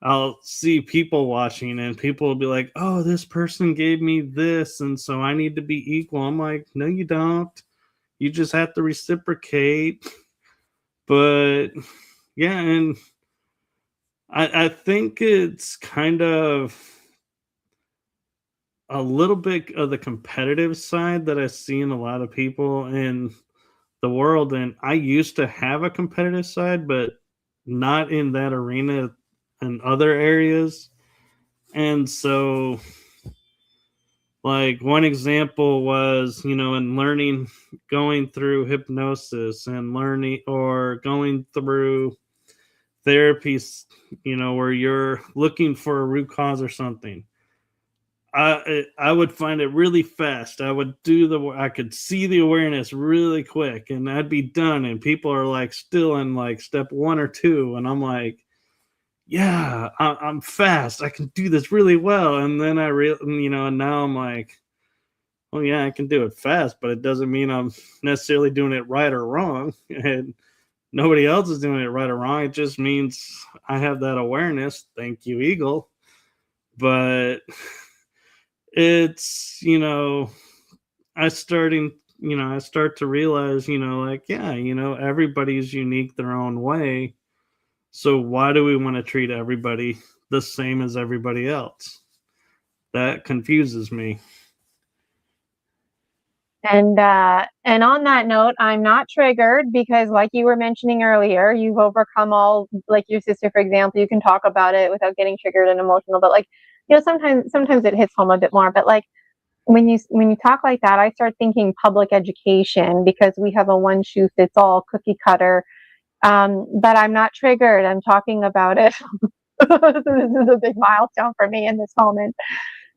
I'll see people watching and people will be like, oh, this person gave me this and so I need to be equal. I'm like, no you don't. You just have to reciprocate. But yeah, and I think it's kind of a little bit of the competitive side that I see in a lot of people in the world. And I used to have a competitive side, but not in that arena and other areas. And so, like, one example was, in learning, going through hypnosis and learning or going through therapies, where you're looking for a root cause or something. I would find it really fast. I could see the awareness really quick and I'd be done. And people are like still in like step 1 or 2. And I'm like, yeah, I'm fast. I can do this really well. And then and now I'm like, well, yeah, I can do it fast, but it doesn't mean I'm necessarily doing it right or wrong. And nobody else is doing it right or wrong. It just means I have that awareness. Thank you, Eagle. But it's, I start to realize, like, yeah, everybody's unique their own way. So why do we want to treat everybody the same as everybody else? That confuses me. And on that note, I'm not triggered because, like you were mentioning earlier, you've overcome all, like your sister, for example, you can talk about it without getting triggered and emotional. But like, sometimes it hits home a bit more. But like when you talk like that, I start thinking public education because we have a one shoe fits all cookie cutter. But I'm not triggered. I'm talking about it. This is a big milestone for me in this moment.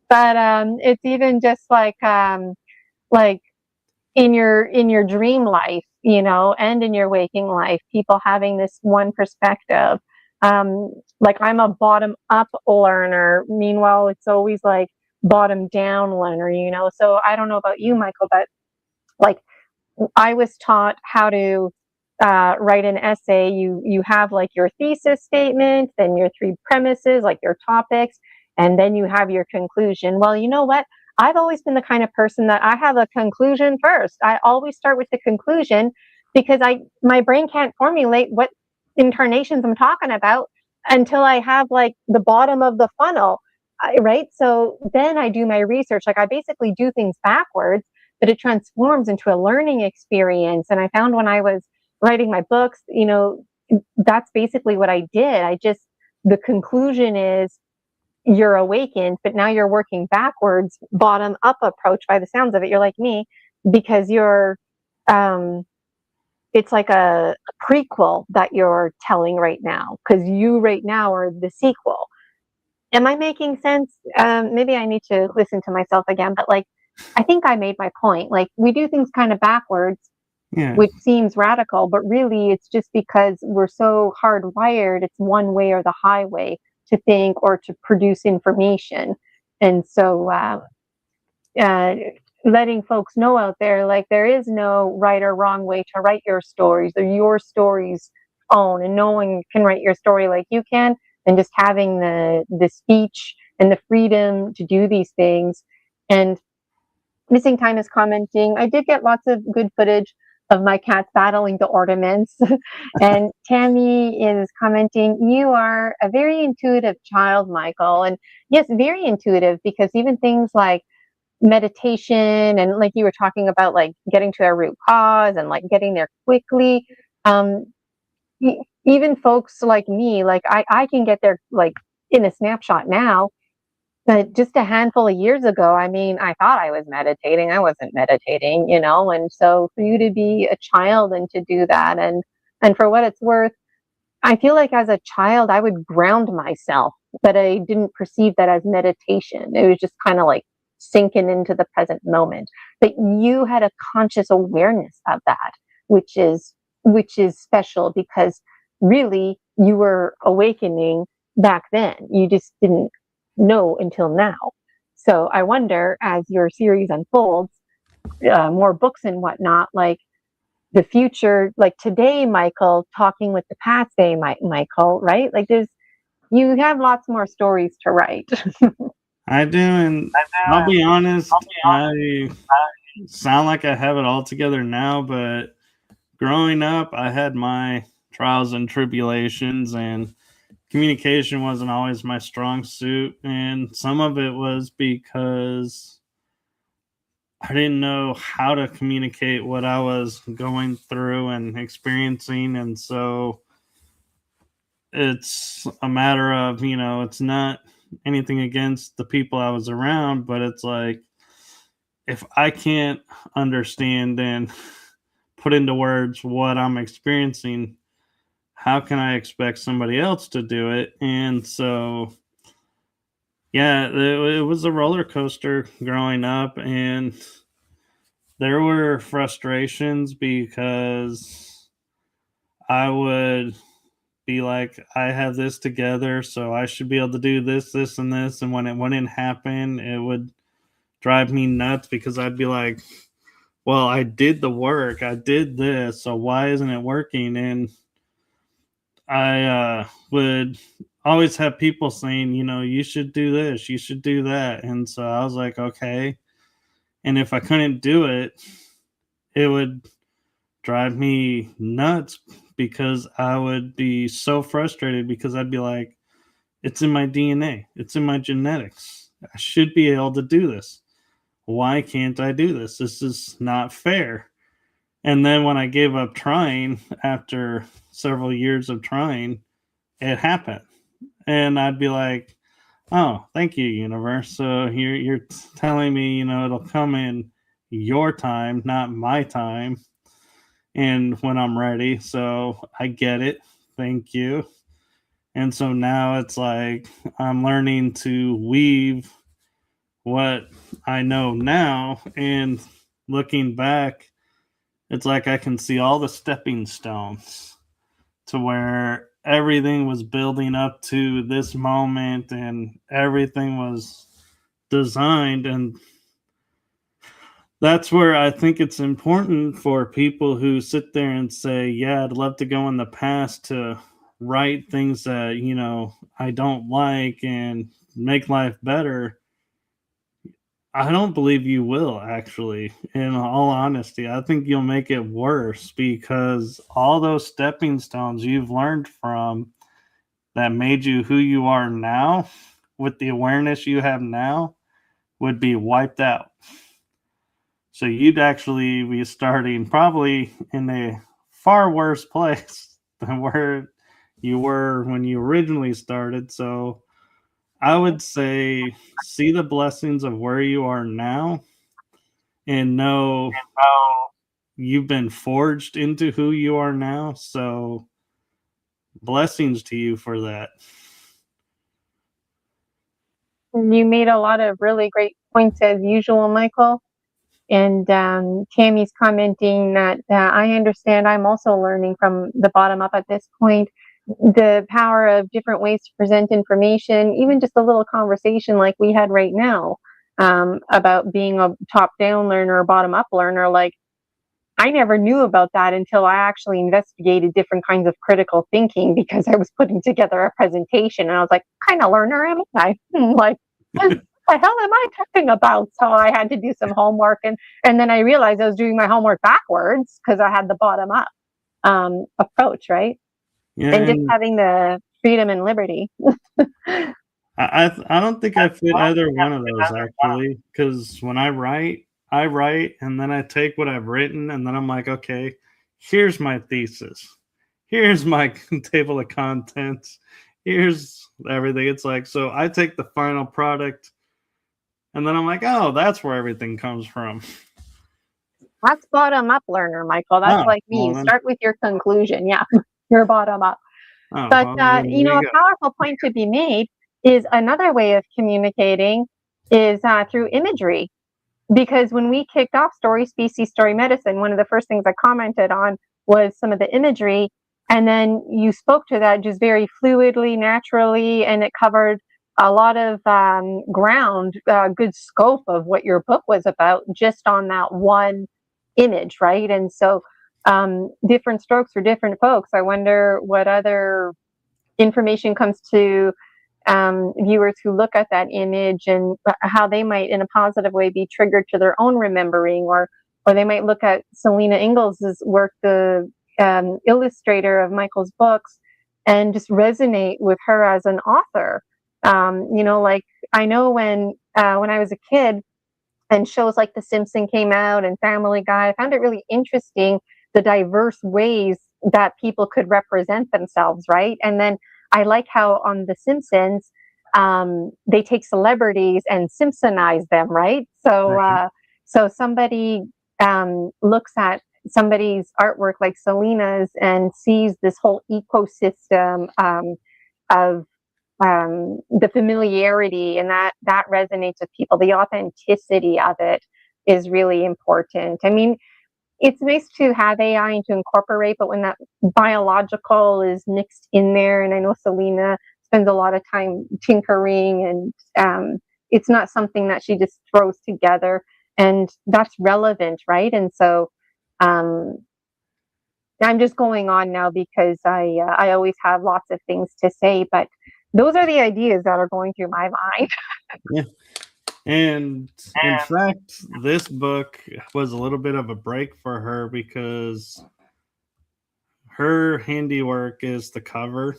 But it's even just like in your dream life, and in your waking life, people having this one perspective. Like I'm a bottom up learner. Meanwhile, it's always like bottom down learner, So I don't know about you, Michael, but like I was taught how to write an essay. You have like your thesis statement, then your 3 premises, like your topics, and then you have your conclusion. Well, you know what? I've always been the kind of person that I have a conclusion first. I always start with the conclusion because my brain can't formulate what incarnations I'm talking about until I have like the bottom of the funnel, right? So then I do my research. Like I basically do things backwards, but it transforms into a learning experience. And I found when I was writing my books, that's basically what I did. The conclusion is you're awakened, but now you're working backwards, bottom up approach by the sounds of it. You're like me because it's like a prequel that you're telling right now because you right now are the sequel. Am I making sense? Maybe I need to listen to myself again, but like, I think I made my point. Like we do things kind of backwards, Yeah. which seems radical, but really it's just because we're so hardwired. It's one way or the highway to think or to produce information. And so letting folks know out there, like there is no right or wrong way to write your stories. They're your stories own, and no one can write your story like you can. And just having the speech and the freedom to do these things. And Missing Time is commenting, I did get lots of good footage of my cats battling the ornaments. And Tammy is commenting, you are a very intuitive child, Michael. And yes, very intuitive, because even things like meditation, and like you were talking about, like getting to a root cause and like getting there quickly. Even folks like me, like I can get there like in a snapshot now, but just a handful of years ago, I mean, I thought I was meditating. I wasn't meditating, and so for you to be a child and to do that, and for what it's worth, I feel like as a child, I would ground myself, but I didn't perceive that as meditation. It was just kind of like sinking into the present moment. But you had a conscious awareness of that, which is special, because really you were awakening back then. You just didn't know until now. So I wonder, as your series unfolds, more books and whatnot, like the future, like today, Michael, talking with the past day, Michael, right? Like you have lots more stories to write. I do, and I'll be honest, I sound like I have it all together now, but growing up, I had my trials and tribulations, and communication wasn't always my strong suit. And some of it was because I didn't know how to communicate what I was going through and experiencing. And so it's a matter of, it's not anything against the people I was around, but it's like, if I can't understand and put into words what I'm experiencing, how can I expect somebody else to do it? And so, yeah, it was a roller coaster growing up, and there were frustrations because I would be like, I have this together, so I should be able to do this, this, and this. And when it wouldn't happen, it would drive me nuts, because I'd be like, well, I did the work, I did this, so why isn't it working? And I would always have people saying, you should do this, you should do that. And so I was like, okay. And if I couldn't do it, it would drive me nuts, because I would be so frustrated, because I'd be like, it's in my DNA, it's in my genetics. I should be able to do this. Why can't I do this? This is not fair. And then when I gave up trying, after several years of trying, it happened. And I'd be like, oh, thank you, universe. So you're telling me, it'll come in your time, not my time, and when I'm ready. So I get it. Thank you. And so now it's like I'm learning to weave what I know now, and looking back, it's like I can see all the stepping stones to where everything was building up to this moment, and everything was designed. And that's where I think it's important for people who sit there and say, yeah, I'd love to go in the past to write things that, I don't like and make life better. I don't believe you will, actually. In all honesty, I think you'll make it worse, because all those stepping stones you've learned from that made you who you are now, with the awareness you have now, would be wiped out. So you'd actually be starting probably in a far worse place than where you were when you originally started. So I would say, see the blessings of where you are now, and know you've been forged into who you are now. So blessings to you for that. You made a lot of really great points as usual, Michael. And Tammy's commenting that I understand, I'm also learning from the bottom up at this point, the power of different ways to present information, even just a little conversation like we had right now, about being a top-down learner or bottom-up learner. Like, I never knew about that until I actually investigated different kinds of critical thinking, because I was putting together a presentation, and I was like, what kind of learner am I? Like, what the hell am I talking about? So I had to do some homework, and then I realized I was doing my homework backwards, because I had the bottom up approach, right? Yeah, And just having the freedom and liberty. I don't think I fit either one of those actually, because when I write and then I take what I've written and then I'm like, okay, here's my thesis, here's my table of contents, here's everything. It's like, so I take the final product and then I'm like, oh, that's where everything comes from. That's bottom up learner, Michael. That's Oh, like me. well You then, start with your conclusion. Yeah, you're bottom up. oh, But, well, then there you a go. powerful point to be made is another way of communicating is through imagery. Because when we kicked off Story Species, Story Medicine, one of the first things I commented on was some of the imagery. And then you spoke to that just very fluidly, naturally, and it covered a lot of ground, good scope of what your book was about just on that one image, right? And so different strokes for different folks. I wonder what other information comes to viewers who look at that image and how they might, in a positive way, be triggered to their own remembering, or they might look at Selena Ingalls' work, the illustrator of Michael's books, and just resonate with her as an author. Like I know when I was a kid, and shows like The Simpsons came out and Family Guy, I found it really interesting the diverse ways that people could represent themselves, right? And then I like how on The Simpsons, they take celebrities and Simpsonize them, right? So, Right. so somebody looks at somebody's artwork like Selena's and sees this whole ecosystem of the familiarity, and that resonates with people. The authenticity of it is really important. I mean, it's nice to have AI and to incorporate, but when that biological is mixed in there, and I know Selena spends a lot of time tinkering, and it's not something that she just throws together, and that's relevant, right? And so um, I'm just going on now because I always have lots of things to say, but those are the ideas that are going through my mind. Yeah. And in fact, this book was a little bit of a break for her because her handiwork is the cover.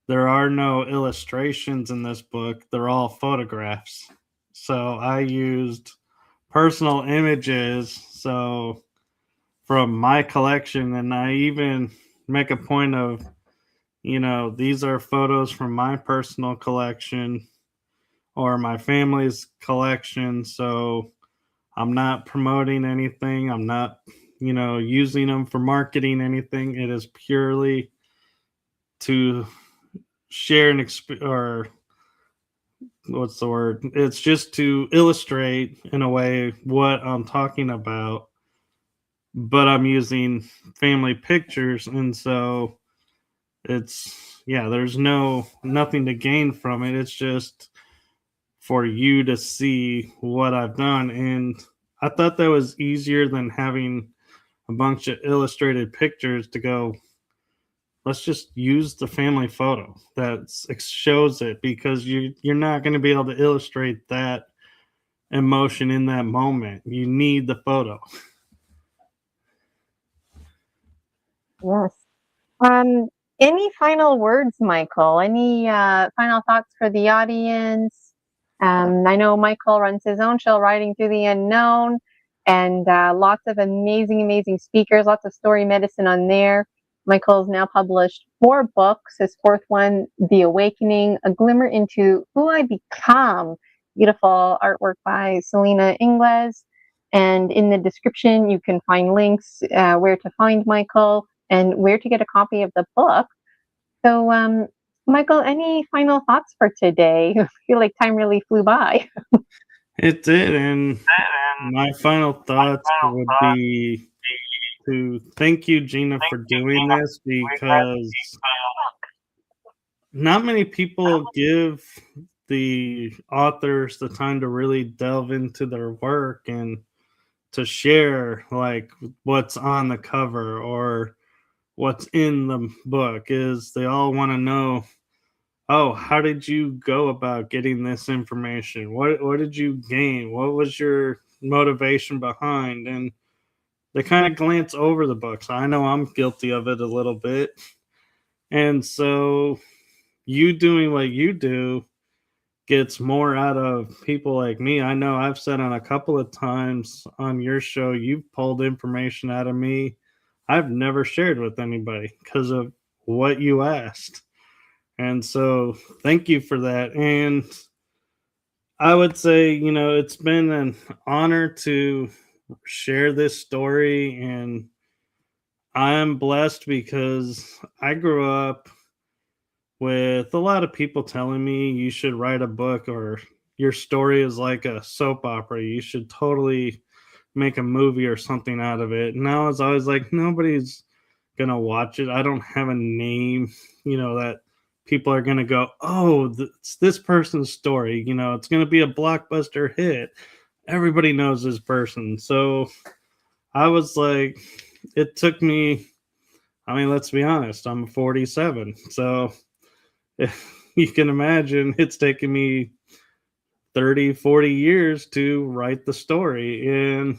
There are no illustrations in this book, they're all photographs. So I used personal images so from my collection, and I even make a point of, these are photos from my personal collection or my family's collection. So I'm not promoting anything. I'm not, using them for marketing anything. It is purely to share an or what's the word? It's just to illustrate in a way what I'm talking about, but I'm using family pictures. And so there's nothing to gain from it. It's just for you to see what I've done. And I thought that was easier than having a bunch of illustrated pictures to go, let's just use the family photo that shows it, because you're not going to be able to illustrate that emotion in that moment. You need the photo. Yes. Um, any final words, Michael? Any final thoughts for the audience? I know Michael runs his own show, Riding Through the Unknown, and lots of amazing, amazing speakers, lots of story medicine on there. Michael's now published 4 books. His 4th one, The Awakening, A Glimmer into Who I Become. Beautiful artwork by Selena Ingalls. And in the description, you can find links where to find Michael and where to get a copy of the book. So, Michael, any final thoughts for today? I feel like time really flew by. It did. And my final thoughts would be to thank you, Gina, for doing this, because not many people give the authors the time to really delve into their work and to share like what's on the cover or what's in the book. Is they all want to know, oh, how did you go about getting this information? What did you gain? What was your motivation behind? And they kind of glance over the books. I know I'm guilty of it a little bit. And so you doing what you do gets more out of people like me. I know I've said on a couple of times on your show, you've pulled information out of me I've never shared with anybody because of what you asked. And so thank you for that. And I would say, it's been an honor to share this story. And I'm blessed because I grew up with a lot of people telling me you should write a book or your story is like a soap opera. You should totally make a movie or something out of it. And I was always like, nobody's going to watch it. I don't have a name, that people are going to go, oh, it's this person's story. It's going to be a blockbuster hit. Everybody knows this person. So I was like, it took me, let's be honest, I'm 47. So you can imagine it's taken me 30, 40 years to write the story. And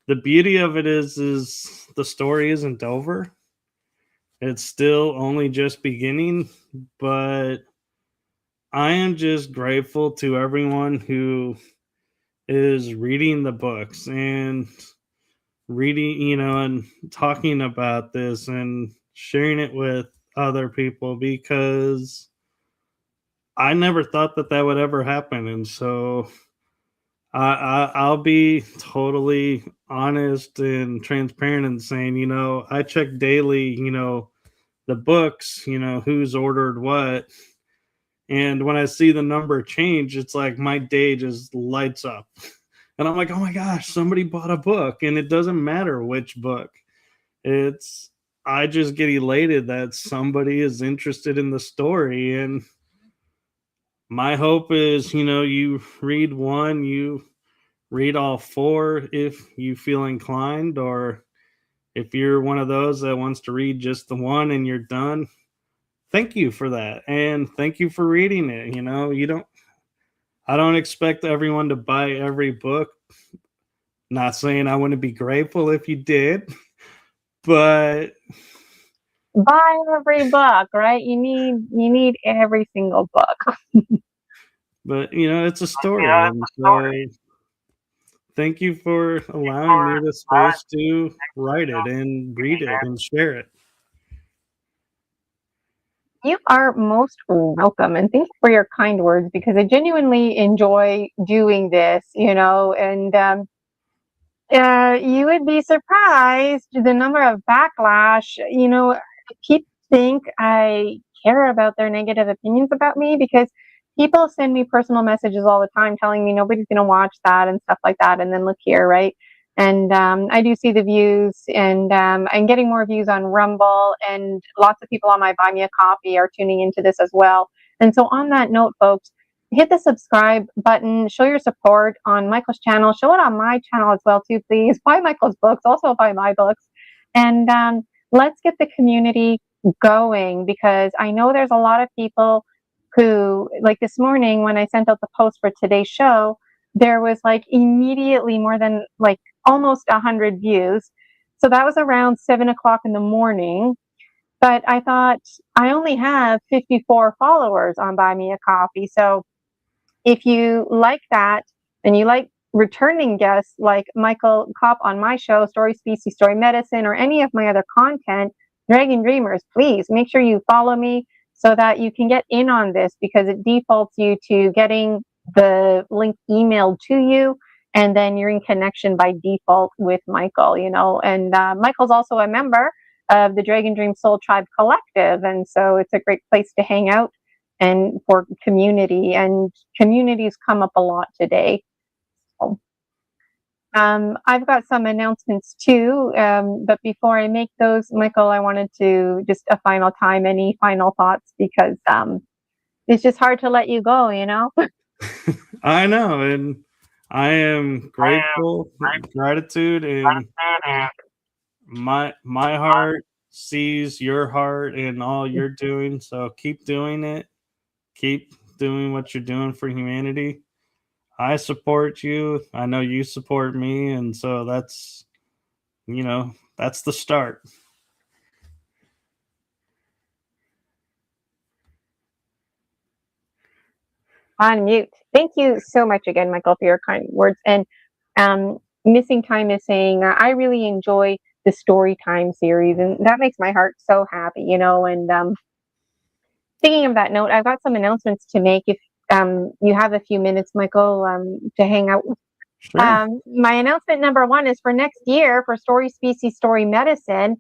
the beauty of it is the story isn't over. It's still only just beginning, but I am just grateful to everyone who is reading the books and reading, and talking about this and sharing it with other people because I never thought that would ever happen. And so I'll be totally honest and transparent and saying, I check daily, the books, who's ordered what. And when I see the number change, it's like my day just lights up. And I'm like, oh my gosh, somebody bought a book. And it doesn't matter which book. I just get elated that somebody is interested in the story. And my hope is, you read one, you read all four if you feel inclined, or if you're one of those that wants to read just the one and you're done, thank you for that. And thank you for reading it. I don't expect everyone to buy every book. Not saying I wouldn't be grateful if you did, but Buy every book, right? You need every single book. it's a story. And so thank you for allowing me the space to write it and read it and share it. You are most welcome, and thank you for your kind words because I genuinely enjoy doing this, and you would be surprised the number of backlash. People think I care about their negative opinions about me because people send me personal messages all the time telling me nobody's going to watch that and stuff like that. And then look here, right? And I do see the views, and I'm getting more views on Rumble, and lots of people on my Buy Me a Coffee are tuning into this as well. And so, on that note, folks, hit the subscribe button, show your support on Michael's channel, show it on my channel as well too, please. Buy Michael's books, also buy my books. And let's get the community going because I know there's a lot of people who, like this morning when I sent out the post for today's show, there was like immediately more than like almost 100 views. So that was around 7 o'clock in the morning. But I thought I only have 54 followers on Buy Me a Coffee. So if you like that and you like returning guests like Michael Kopt on my show, Story Species, Story Medicine, or any of my other content, Dragon Dreamers, please make sure you follow me so that you can get in on this because it defaults you to getting the link emailed to you. And then you're in connection by default with Michael, and Michael's also a member of the Dragon Dream Soul Tribe Collective. And so it's a great place to hang out and for community, and communities come up a lot today. So, I've got some announcements too, but before I make those, Michael, I wanted to just a final time, any final thoughts, because it's just hard to let you go, I know, and I am grateful, gratitude, and my heart sees your heart and all you're doing. So keep doing it. Keep doing what you're doing for humanity. I support you. I know you support me, and so that's that's the start. On mute. Thank you so much again, Michael, for your kind words. And Missing Time is saying, I really enjoy the story time series, and that makes my heart so happy, And speaking of that note, I've got some announcements to make. If you have a few minutes, Michael, to hang out. Sure. My announcement number one is for next year for Story Species, Story Medicine,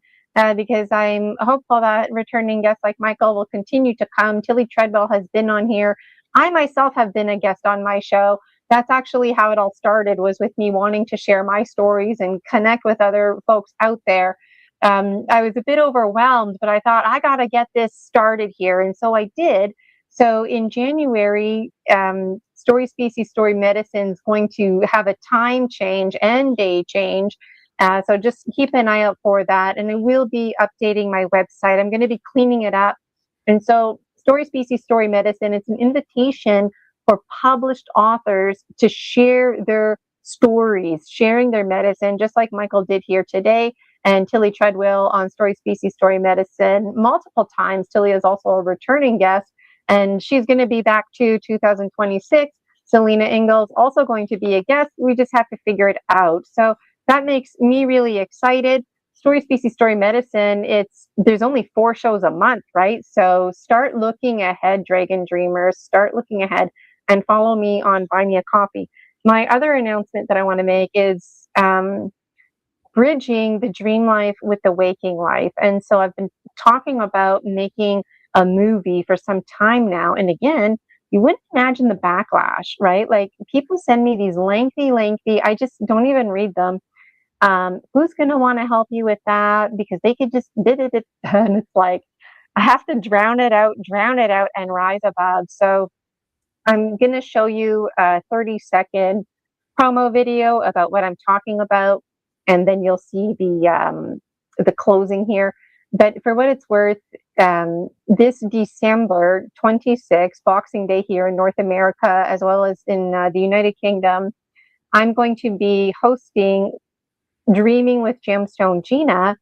because I'm hopeful that returning guests like Michael will continue to come. Tilly Treadwell has been on here. I myself have been a guest on my show. That's actually how it all started, was with me wanting to share my stories and connect with other folks out there. I was a bit overwhelmed, but I thought I got to get this started here. And so I did. So in January, Story Species, Story Medicine is going to have a time change and day change. So just keep an eye out for that. And I will be updating my website. I'm going to be cleaning it up. And so Story Species, Story Medicine, it's an invitation for published authors to share their stories, sharing their medicine, just like Michael did here today. And Tilly Treadwell on Story Species, Story Medicine multiple times. Tilly is also a returning guest, and she's going to be back to 2026. Selena Ingalls also going to be a guest. We just have to figure it out. So that makes me really excited. Story Species, Story Medicine, there's only 4 shows a month, right? So start looking ahead, Dragon Dreamers. Start looking ahead and follow me on Buy Me a Coffee. My other announcement that I want to make is bridging the dream life with the waking life. And so I've been talking about making a movie for some time now. And again, you wouldn't imagine the backlash, right? Like, people send me these lengthy, I just don't even read them. Who's going to want to help you with that? Because they could just did it. And it's like, I have to drown it out, and rise above. So I'm going to show you a 30-second promo video about what I'm talking about, and then you'll see the closing here. But for what it's worth, this December 26th, Boxing Day here in North America, as well as in the United Kingdom, I'm going to be hosting Dreaming with Gemstone Gina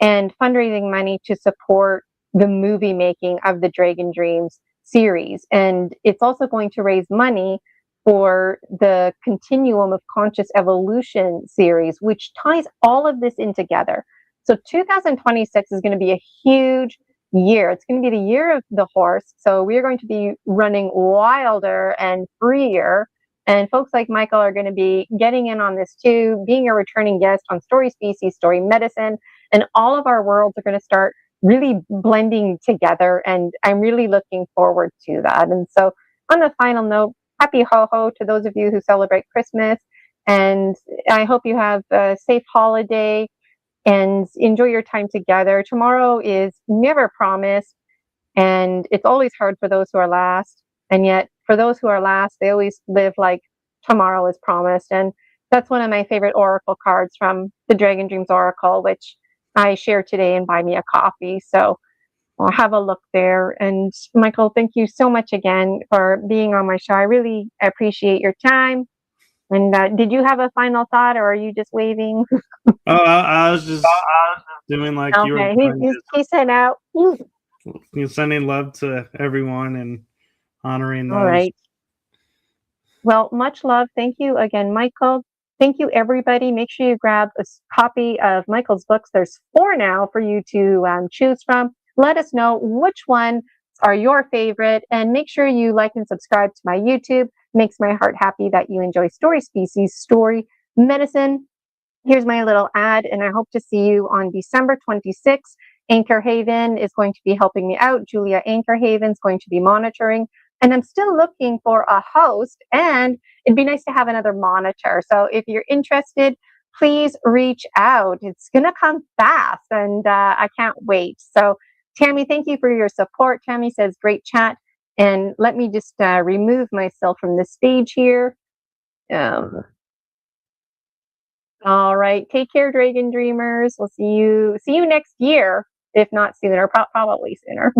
and fundraising money to support the movie making of the Dragon Dreams series. And it's also going to raise money for the Continuum of Conscious Evolution series, which ties all of this in together. So 2026 is going to be a huge year. It's going to be the year of the horse. So we're going to be running wilder and freer. And folks like Michael are going to be getting in on this too, being a returning guest on Story Species, Story Medicine, and all of our worlds are going to start really blending together. And I'm really looking forward to that. And so on the final note, happy ho-ho to those of you who celebrate Christmas. And I hope you have a safe holiday and enjoy your time together. Tomorrow is never promised, and it's always hard for those who are last. And yet for those who are last, they always live like tomorrow is promised. And that's one of my favorite oracle cards from the Dragon Dreams Oracle, which I share today and Buy Me a Coffee. So I'll have a look there. And Michael, thank you so much again for being on my show. I really appreciate your time. And did you have a final thought, or are you just waving? Oh, I was just doing like you were Okay, doing, he's peacing out. sending love to everyone and honoring those. All right. Well, much love. Thank you again, Michael. Thank you, everybody. Make sure you grab a copy of Michael's books. There's 4 now for you to choose from. Let us know which ones are your favorite, and make sure you like and subscribe to my YouTube. Makes my heart happy that you enjoy Story Species, Story Medicine. Here's my little ad, and I hope to see you on December 26th. Anchor Haven is going to be helping me out. Julia Anchor Haven is going to be monitoring. And I'm still looking for a host, and it'd be nice to have another monitor. So if you're interested, please reach out. It's going to come fast, and I can't wait. So Tammy, thank you for your support. Tammy says, great chat. And let me just remove myself from the stage here. All right. Take care, Dragon Dreamers. We'll see you next year, if not sooner, probably sooner.